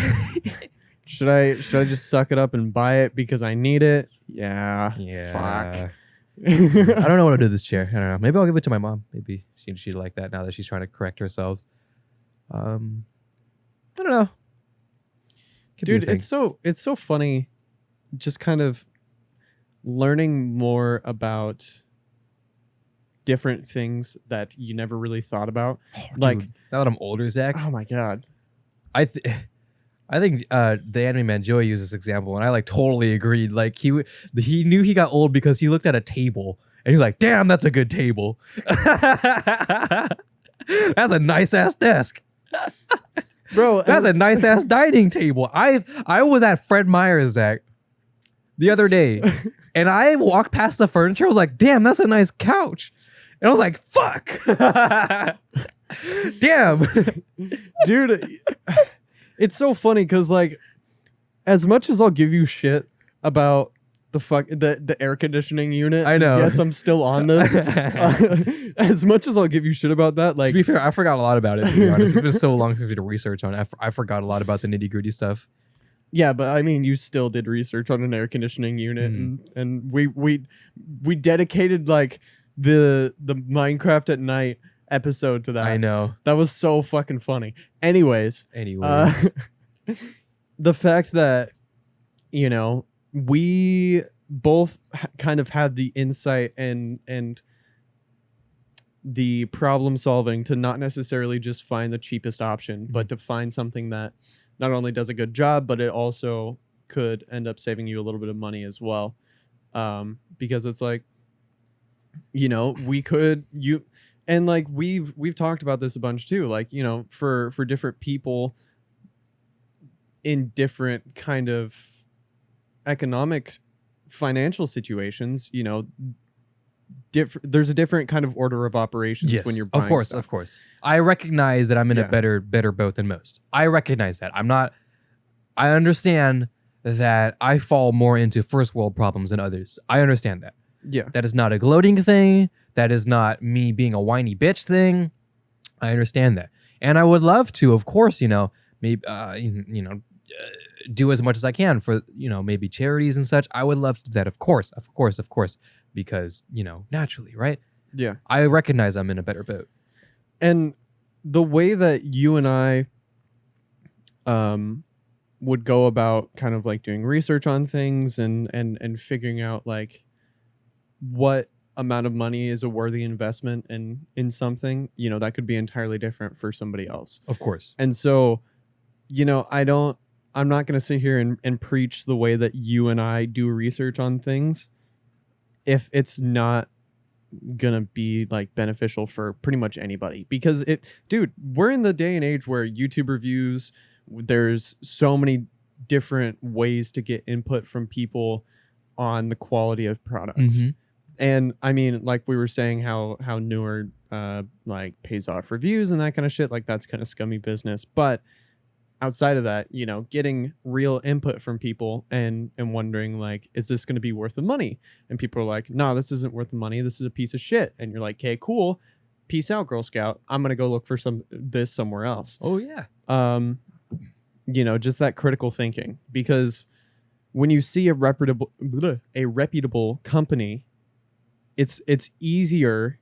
Should I just suck it up and buy it because I need it? Yeah. Fuck. I don't know what to do with this chair. I don't know. Maybe I'll give it to my mom. Maybe she'd like that now that she's trying to correct herself. I don't know. Dude, it's so funny just kind of learning more about different things that you never really thought about. Oh, like, dude, now that I'm older, Zach. Oh my God. I think the anime man Joey used this example, and I like totally agreed. Like he knew he got old because he looked at a table and he's like, "Damn, that's a good table. That's a nice ass desk, bro. That's a nice ass dining table." I was at Fred Meyer's, Zach, the other day, and I walked past the furniture. I was like, "Damn, that's a nice couch," and I was like, "Fuck, damn, dude." It's so funny because, like, as much as I'll give you shit about the air conditioning unit, I know. Yes, I'm still on this. As much as I'll give you shit about that, like, to be fair, I forgot a lot about it. To be honest, it's been so long since we did research on it. I forgot a lot about the nitty gritty stuff. Yeah, but I mean, you still did research on an air conditioning unit, and we dedicated like the Minecraft at night episode to that. I know. That was so fucking funny. Anyways. The fact that, you know, we both kind of had the insight and the problem solving to not necessarily just find the cheapest option, but to find something that not only does a good job, but it also could end up saving you a little bit of money as well. Because it's like, you know, and like we've talked about this a bunch too, like, you know, for different people in different kind of economic financial situations, you know, there's a different kind of order of operations when you're buying stuff. Of course. I recognize that I'm in a better boat than most. I recognize that. I understand that I fall more into first world problems than others. I understand that. Yeah. That is not a gloating thing. That is not me being a whiny bitch thing. I understand that. And I would love to, of course, you know, maybe, you know, do as much as I can for, maybe charities and such. I would love to do that, of course, because, naturally, right? Yeah. I recognize I'm in a better boat. And the way that you and I would go about kind of like doing research on things and figuring out like what amount of money is a worthy investment in something, that could be entirely different for somebody else. Of course. And so, I'm not going to sit here and preach the way that you and I do research on things if it's not going to be like beneficial for pretty much anybody, because we're in the day and age where YouTube reviews, there's so many different ways to get input from people on the quality of products. Mm-hmm. And I mean, like we were saying, how newer like pays off reviews and that kind of shit, like that's kind of scummy business. But outside of that, getting real input from people and wondering like, is this going to be worth the money? And people are like, no, this isn't worth the money. This is a piece of shit. And you're like, okay, cool. Peace out, Girl Scout. I'm going to go look for this somewhere else. Oh yeah. Just that critical thinking, because when you see a reputable company, it's easier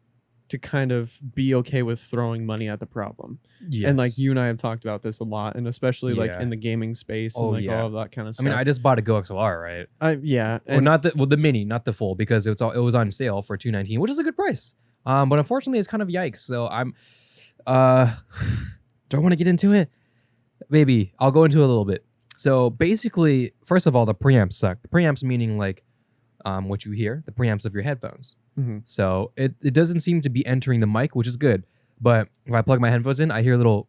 to kind of be okay with throwing money at the problem. Yes. And like you and I have talked about this a lot, and especially like in the gaming space and all of that kind of stuff. I mean, I just bought a Go XLR, right? Yeah. Well, not the mini, not the full, because it was on sale for $219, which is a good price. But unfortunately it's kind of yikes. So I'm do I want to get into it? Maybe I'll go into it a little bit. So basically, first of all, the preamps suck. The preamps meaning like what you hear, the preamps of your headphones. Mm-hmm. So it doesn't seem to be entering the mic, which is good. But if I plug my headphones in, I hear a little,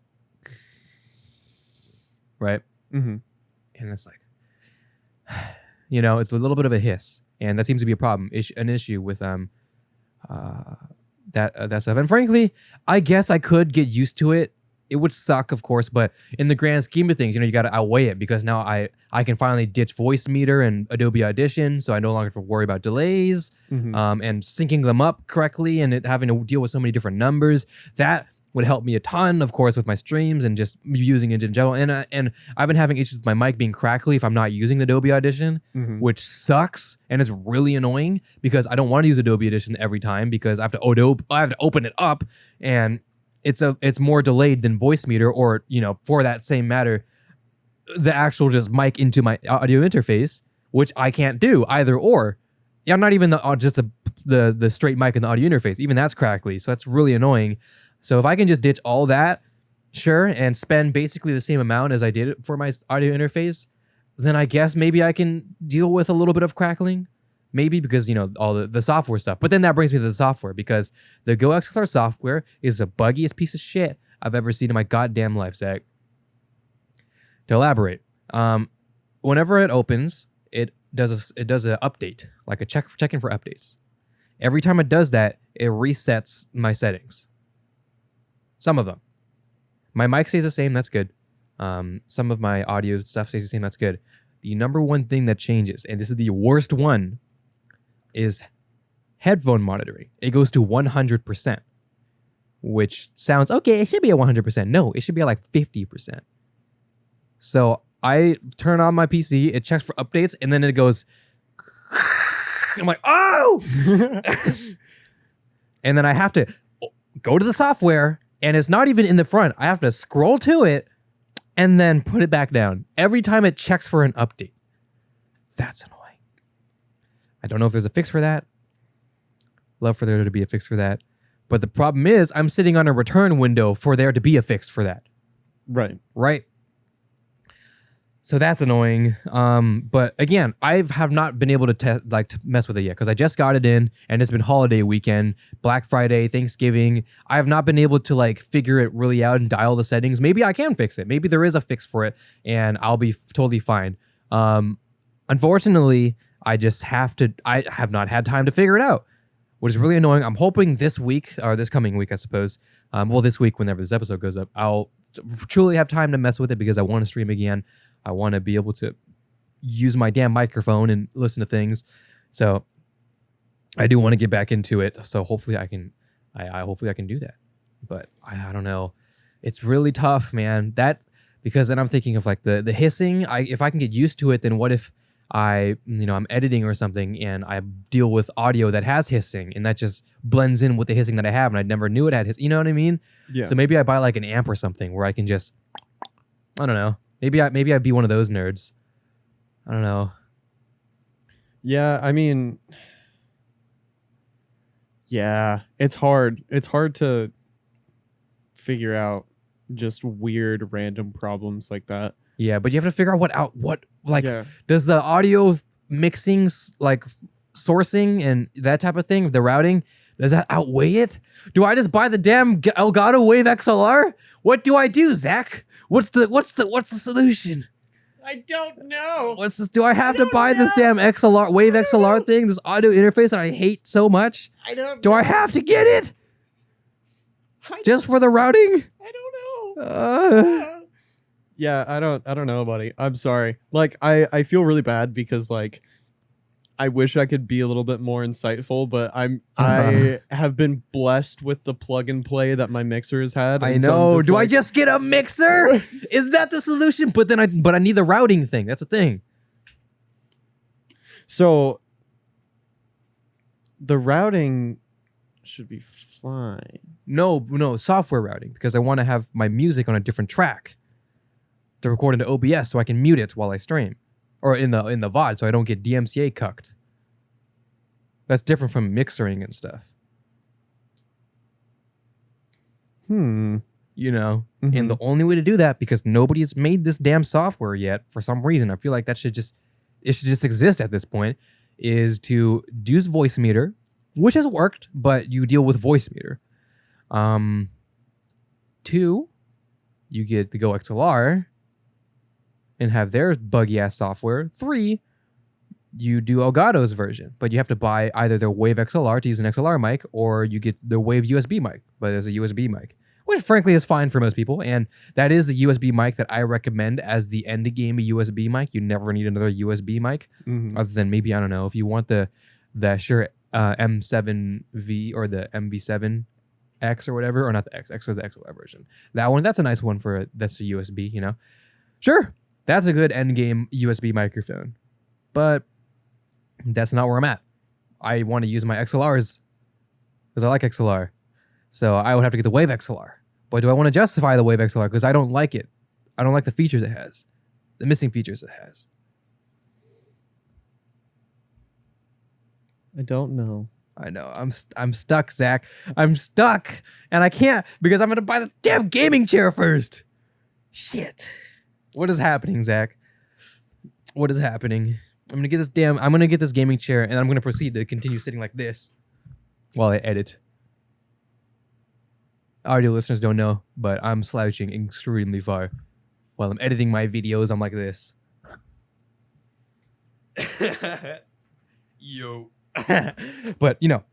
right? Mm-hmm. And it's like, it's a little bit of a hiss, and that seems to be a problem, an issue with that stuff. And frankly, I guess I could get used to it. It would suck, of course, but in the grand scheme of things, you got to outweigh it, because now I can finally ditch Voice Meter and Adobe Audition, so I no longer have to worry about delays, mm-hmm. And syncing them up correctly, and having to deal with so many different numbers. That would help me a ton, of course, with my streams and just using it in general. And I've been having issues with my mic being crackly if I'm not using the Adobe Audition, mm-hmm. which sucks, and it's really annoying because I don't want to use Adobe Audition every time because I have to open it up, and it's more delayed than Voice Meter, or for that same matter, the actual just mic into my audio interface, which I can't do either or. Yeah, I'm not even the straight mic in the audio interface. Even that's crackly, so that's really annoying. So if I can just ditch all that, sure, and spend basically the same amount as I did for my audio interface, then I guess maybe I can deal with a little bit of crackling. Maybe because, all the software stuff. But then that brings me to the software, because the Go XLR software is the buggiest piece of shit I've ever seen in my goddamn life, Zach. To elaborate, whenever it opens, it does an update, like a check-in for updates. Every time it does that, it resets my settings. Some of them. My mic stays the same, that's good. Some of my audio stuff stays the same, that's good. The number one thing that changes, and this is the worst one, is headphone monitoring. It goes to 100%, which sounds okay. It should be at 100%. No, it should be at like 50%. So I turn on my PC, it checks for updates, and then it goes, I'm like, oh! And then I have to go to the software, and it's not even in the front. I have to scroll to it and then put it back down every time it checks for an update. That's annoying. I don't know if there's a fix for that. Love for there to be a fix for that. But the problem is I'm sitting on a return window for there to be a fix for that. Right. So that's annoying. But again, I have not been able to mess with it yet, because I just got it in, and it's been holiday weekend, Black Friday, Thanksgiving. I have not been able to figure it really out and dial the settings. Maybe I can fix it. Maybe there is a fix for it, and I'll be totally fine. Unfortunately, I have not had time to figure it out, which is really annoying. I'm hoping this week, or this coming week, I suppose. This week, whenever this episode goes up, I'll truly have time to mess with it, because I want to stream again. I want to be able to use my damn microphone and listen to things. So I do want to get back into it. So hopefully I can do that. But I don't know. It's really tough, man. because then I'm thinking of like the hissing. If I can get used to it, then what if I'm editing or something and I deal with audio that has hissing and that just blends in with the hissing that I have and I never knew it had hiss. You know what I mean? Yeah. So maybe I buy like an amp or something where I can just, I don't know. Maybe I'd be one of those nerds. I don't know. Yeah, I mean, yeah, it's hard. It's hard to figure out just weird random problems like that. Yeah, but you have to figure out what Yeah. does the audio mixing like sourcing and that type of thing, the routing, does that outweigh it? Do I just buy the damn Elgato Wave XLR? What do I do, Zach? What's the solution? I don't know. Do I have to buy this damn XLR Wave XLR thing, this audio interface that I hate so much? I don't. Do I have to get it just for the routing? I don't know. Yeah, I don't know, buddy. I'm sorry. Like, I feel really bad because like I wish I could be a little bit more insightful, but I have been blessed with the plug and play that my mixer has had. I and so know. I'm just Do I like- just get a mixer? Is that the solution? But I need the routing thing. That's the thing. So the routing should be fine. No, software routing, because I want to have my music on a different track to record into OBS so I can mute it while I stream, or in the VOD so I don't get DMCA cucked. That's different from mixering and stuff. You know, and the only way to do that, because nobody has made this damn software yet for some reason, I feel like it should just exist at this point, is to use voice meter, which has worked, but you deal with voice meter. 2, you get the Go XLR and have their buggy ass software. 3, you do Elgato's version, but you have to buy either their Wave XLR to use an XLR mic, or you get the Wave USB mic, but there's a USB mic, which frankly is fine for most people. And that is the USB mic that I recommend as the end game USB mic. You never need another USB mic, other than maybe, I don't know, if you want the Shure M7V or the MV7X or whatever, or not the X is the XLR version. That one, that's a nice one that's a USB, you know? Sure, that's a good end game USB microphone, but that's not where I'm at. I want to use my XLRs because I like XLR. So I would have to get the Wave XLR. But do I want to justify the Wave XLR? Because I don't like it. I don't like the features it has. The missing features it has. I don't know. I know. I'm stuck, Zach. I'm stuck. And I can't, because I'm going to buy the damn gaming chair first. Shit. What is happening, Zach? What is happening? I'm going to get this gaming chair, and I'm going to proceed to continue sitting like this while I edit. Audio listeners don't know, but I'm slouching extremely far. While I'm editing my videos, I'm like this. Yo. But, you know,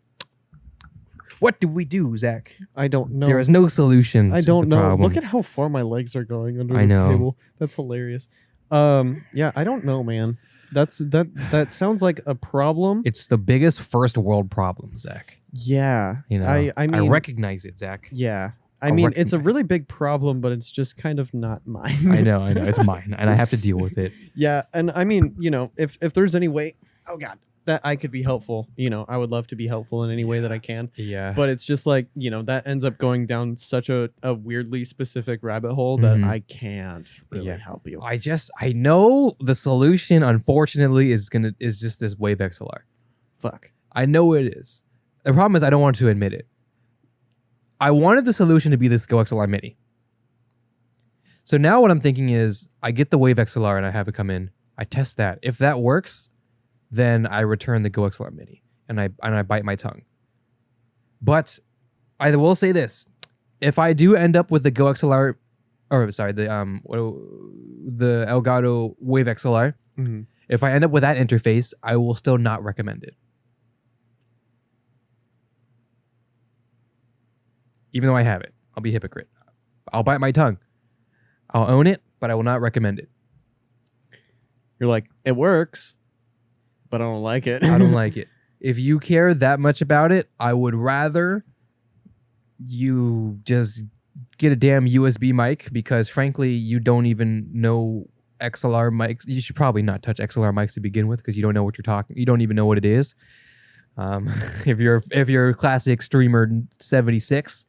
what do we do, Zach? I don't know. There is no solution. I don't to the know. problem. Look at how far my legs are going under I the know. table. That's hilarious. Yeah, I don't know, man. That sounds like a problem. It's the biggest first world problem, Zach. Yeah. You know, I mean, I recognize it, Zach. yeah. I I'll mean, it's a recognize really big problem, but it's just kind of not mine. I know. It's mine, and I have to deal with it. Yeah, and I mean, you know, if there's any way, oh God, that I could be helpful, you know, I would love to be helpful in any way that I can. Yeah. But it's just like, you know, that ends up going down such a weirdly specific rabbit hole that I can't really help you. I know the solution, unfortunately, is just this Wave XLR. Fuck. I know it is. The problem is I don't want to admit it. I wanted the solution to be this Go XLR Mini. So now what I'm thinking is I get the Wave XLR and I have it come in. I test that. If that works, then I return the Go XLR Mini and I bite my tongue. But I will say this: if I do end up with the Go XLR, or sorry, the Elgato Wave XLR, if I end up with that interface, I will still not recommend it. Even though I have it, I'll be a hypocrite. I'll bite my tongue. I'll own it, but I will not recommend it. You're like, it works, but I don't like it. I don't like it. If you care that much about it, I would rather you just get a damn USB mic because frankly, you don't even know XLR mics. You should probably not touch XLR mics to begin with because you don't know what you're talking. You don't even know what it is. If you're a classic streamer 76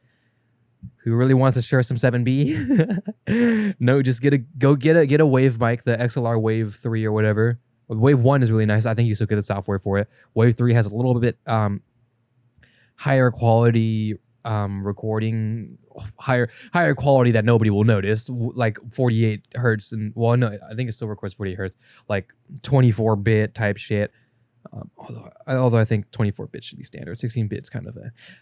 who really wants to share some 7B, no, just get a Wave mic, the XLR Wave 3 or whatever. Wave 1 is really nice. I think you still get the software for it. Wave 3 has a little bit higher quality recording, higher quality that nobody will notice, like 48 hertz, and well, no, I think it still records 48 hertz, like 24-bit type shit. Although I think 24-bit should be standard, 16-bit's kind of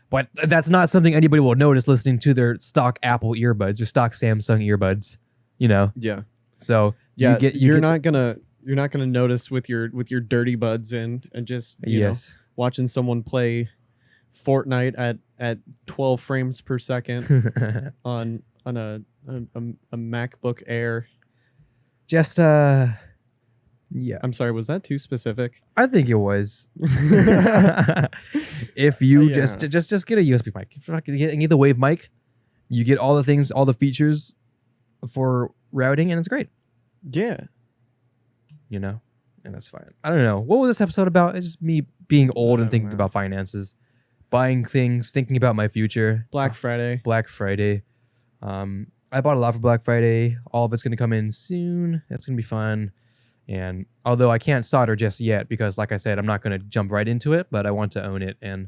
but that's not something anybody will notice listening to their stock Apple earbuds or stock Samsung earbuds, you know. Yeah. So yeah, you're not gonna notice with your dirty buds in and just you know, watching someone play Fortnite at 12 frames per second on a MacBook Air. Just yeah. I'm sorry, was that too specific? I think it was. If you just get a USB mic. If you're not gonna get the Wave mic, you get all the things, all the features for routing, and it's great. Yeah. You know? And that's fine. I don't know. What was this episode about? It's just me being old and thinking about finances. Buying things, thinking about my future. Black Friday. I bought a lot for Black Friday. All of it's going to come in soon. That's going to be fun. And although I can't solder just yet because, like I said, I'm not going to jump right into it, but I want to own it. And,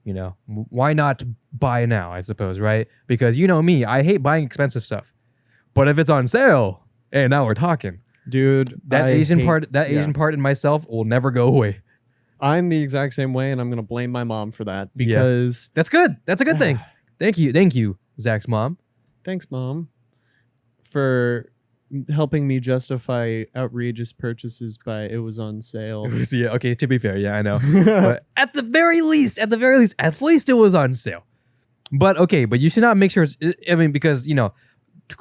you know, why not buy now, I suppose, right? Because you know me, I hate buying expensive stuff. But if it's on sale, hey, now we're talking. Dude, that Asian part in myself will never go away. I'm the exact same way, and I'm going to blame my mom for that because... That's good. That's a good thing. Thank you, Zach's mom. Thanks, Mom, for helping me justify outrageous purchases by it was on sale. Yeah, okay, to be fair, yeah, I know. But at least it was on sale. But okay, but you should not make sure, I mean, because, you know,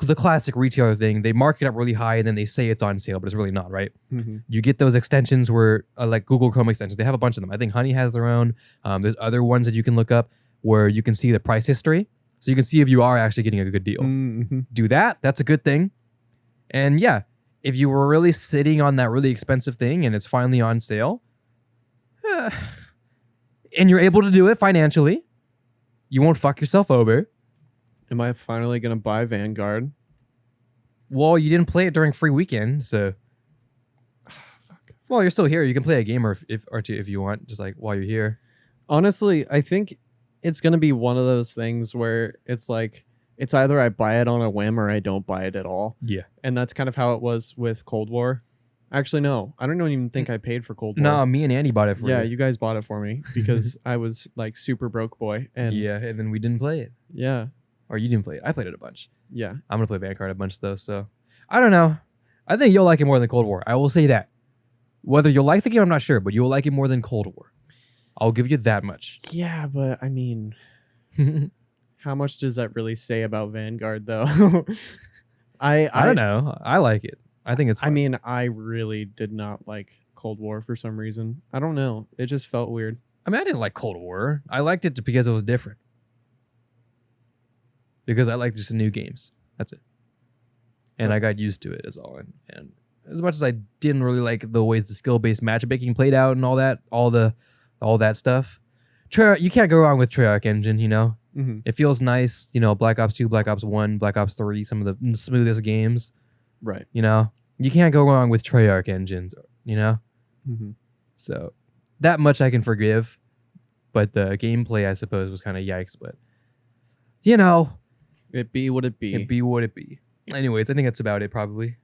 the classic retailer thing, they mark it up really high and then they say it's on sale, but it's really not, right? Mm-hmm. You get those extensions where, like Google Chrome extensions, they have a bunch of them. I think Honey has their own. There's other ones that you can look up where you can see the price history. So you can see if you are actually getting a good deal. Mm-hmm. Do that. That's a good thing. And yeah, if you were really sitting on that really expensive thing and it's finally on sale, and you're able to do it financially, you won't fuck yourself over. Am I finally going to buy Vanguard? Well, you didn't play it during free weekend, so... Well, you're still here. You can play a game or two if you want, just like while you're here. Honestly, I think it's going to be one of those things where it's like, it's either I buy it on a whim or I don't buy it at all. Yeah. And that's kind of how it was with Cold War. Actually, no. I don't even think I paid for Cold War. No, me and Andy bought it for you. Yeah, you guys bought it for me because I was like super broke boy. And yeah, and then we didn't play it. Yeah. Or you didn't play it. I played it a bunch. Yeah. I'm going to play Vanguard a bunch though, so... I don't know. I think you'll like it more than Cold War. I will say that. Whether you'll like the game, I'm not sure, but you'll like it more than Cold War. I'll give you that much. Yeah, but I mean... How much does that really say about Vanguard, though? I don't know. I like it. I think it's fun. I mean, I really did not like Cold War for some reason. I don't know. It just felt weird. I mean, I didn't like Cold War. I liked it because it was different. Because I like just the new games. That's it. And I got used to it is all. And as much as I didn't really like the ways the skill-based matchmaking played out and all that stuff. You can't go wrong with Treyarch engine, you know? Mm-hmm. It feels nice, you know, Black Ops 2, Black Ops 1, Black Ops 3, some of the smoothest games. Right. You know? You can't go wrong with Treyarch engines, you know? Mm-hmm. So that much I can forgive. But the gameplay, I suppose, was kind of yikes. But, you know. It be what it be. It be what it be. Anyways, I think that's about it, probably.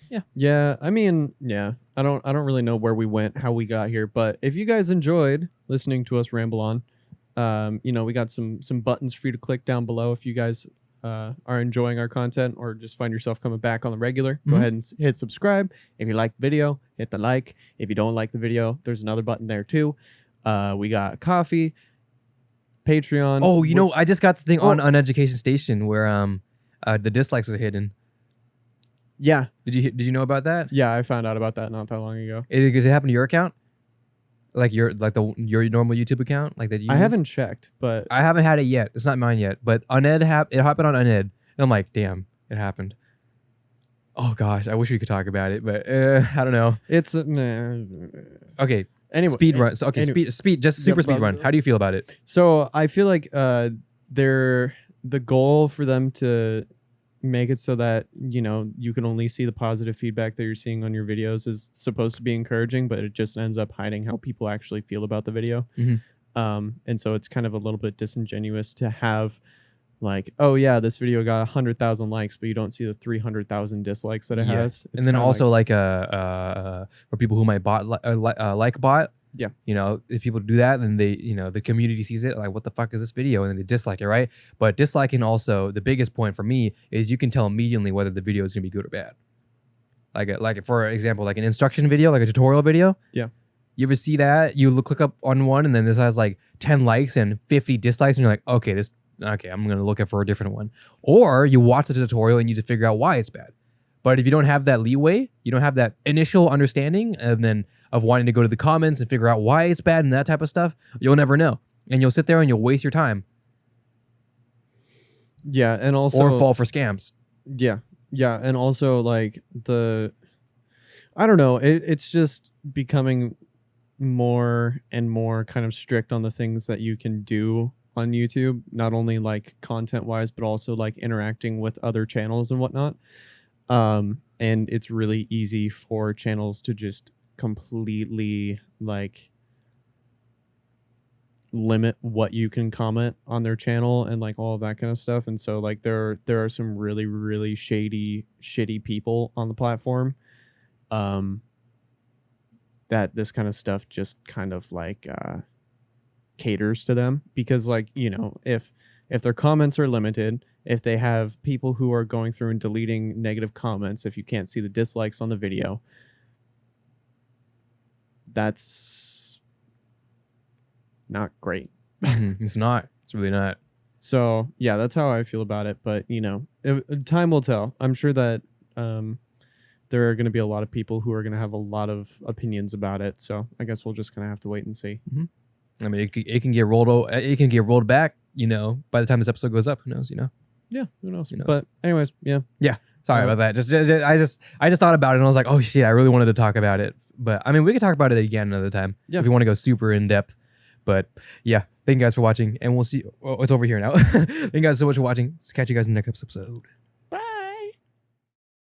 Yeah. Yeah, I mean, yeah. I don't really know where we went, how we got here. But if you guys enjoyed listening to us ramble on, you know, we got some buttons for you to click down below if you guys are enjoying our content or just find yourself coming back on the regular. Go ahead and hit subscribe. If you like the video, hit the like. If you don't like the video, there's another button there too. We got coffee, Patreon. Oh, you know, I just got the thing on Uneducation Station where the dislikes are hidden. Yeah. Did you know about that? Yeah, I found out about that not that long ago. Did it happen to your account? Like your normal YouTube account, like that you I use? haven't checked, but I haven't had it yet. It's not mine yet. But it happened on Uned, and I'm like, damn, it happened. Oh gosh, I wish we could talk about it, but I don't know. it's Okay, anyway. speed run. So, okay, anyway. speed, just super speed run. How do you feel about it? So I feel like the goal for them to make it so that you can only see the positive feedback that you're seeing on your videos is supposed to be encouraging, but it just ends up hiding how people actually feel about the video. And so it's kind of a little bit disingenuous to have like, oh yeah, this video got 100,000 likes, but you don't see the 300,000 dislikes that it has. And then also like for people who might like bot. Yeah. If people do that, then they, the community sees it like, what the fuck is this video? And then they dislike it, right? But disliking also, the biggest point for me is you can tell immediately whether the video is gonna be good or bad. Like for example, like an instruction video, like a tutorial video. Yeah. You ever see that? You click up on one and then this has like 10 likes and 50 dislikes and you're like, okay, I'm gonna look up for a different one. Or you watch the tutorial and you just figure out why it's bad. But if you don't have that leeway, you don't have that initial understanding and then of wanting to go to the comments and figure out why it's bad and that type of stuff, you'll never know. And you'll sit there and you'll waste your time. Yeah, and also or fall for scams. Yeah. Yeah, and also like I don't know, it's just becoming more and more kind of strict on the things that you can do on YouTube, not only like content wise, but also like interacting with other channels and whatnot. And it's really easy for channels to just completely like limit what you can comment on their channel and like all of that kind of stuff. And so like there are some really, really shitty people on the platform that this kind of stuff just kind of like caters to them, because like, if their comments are limited, if they have people who are going through and deleting negative comments, if you can't see the dislikes on the video, that's not great. It's not. It's really not. So yeah, that's how I feel about it. But time will tell. I'm sure that there are going to be a lot of people who are going to have a lot of opinions about it. So I guess we'll just kind of have to wait and see. I mean, it can get rolled. It can get rolled back. By the time this episode goes up, who knows? Yeah, who knows? But anyways, yeah. Sorry about that. I just thought about it and I was like, oh shit, I really wanted to talk about it. But I mean, we could talk about it again another time if you want to go super in depth. But yeah, thank you guys for watching, and we'll see. Oh, it's over here now. Thank you guys so much for watching. Catch you guys in the next episode.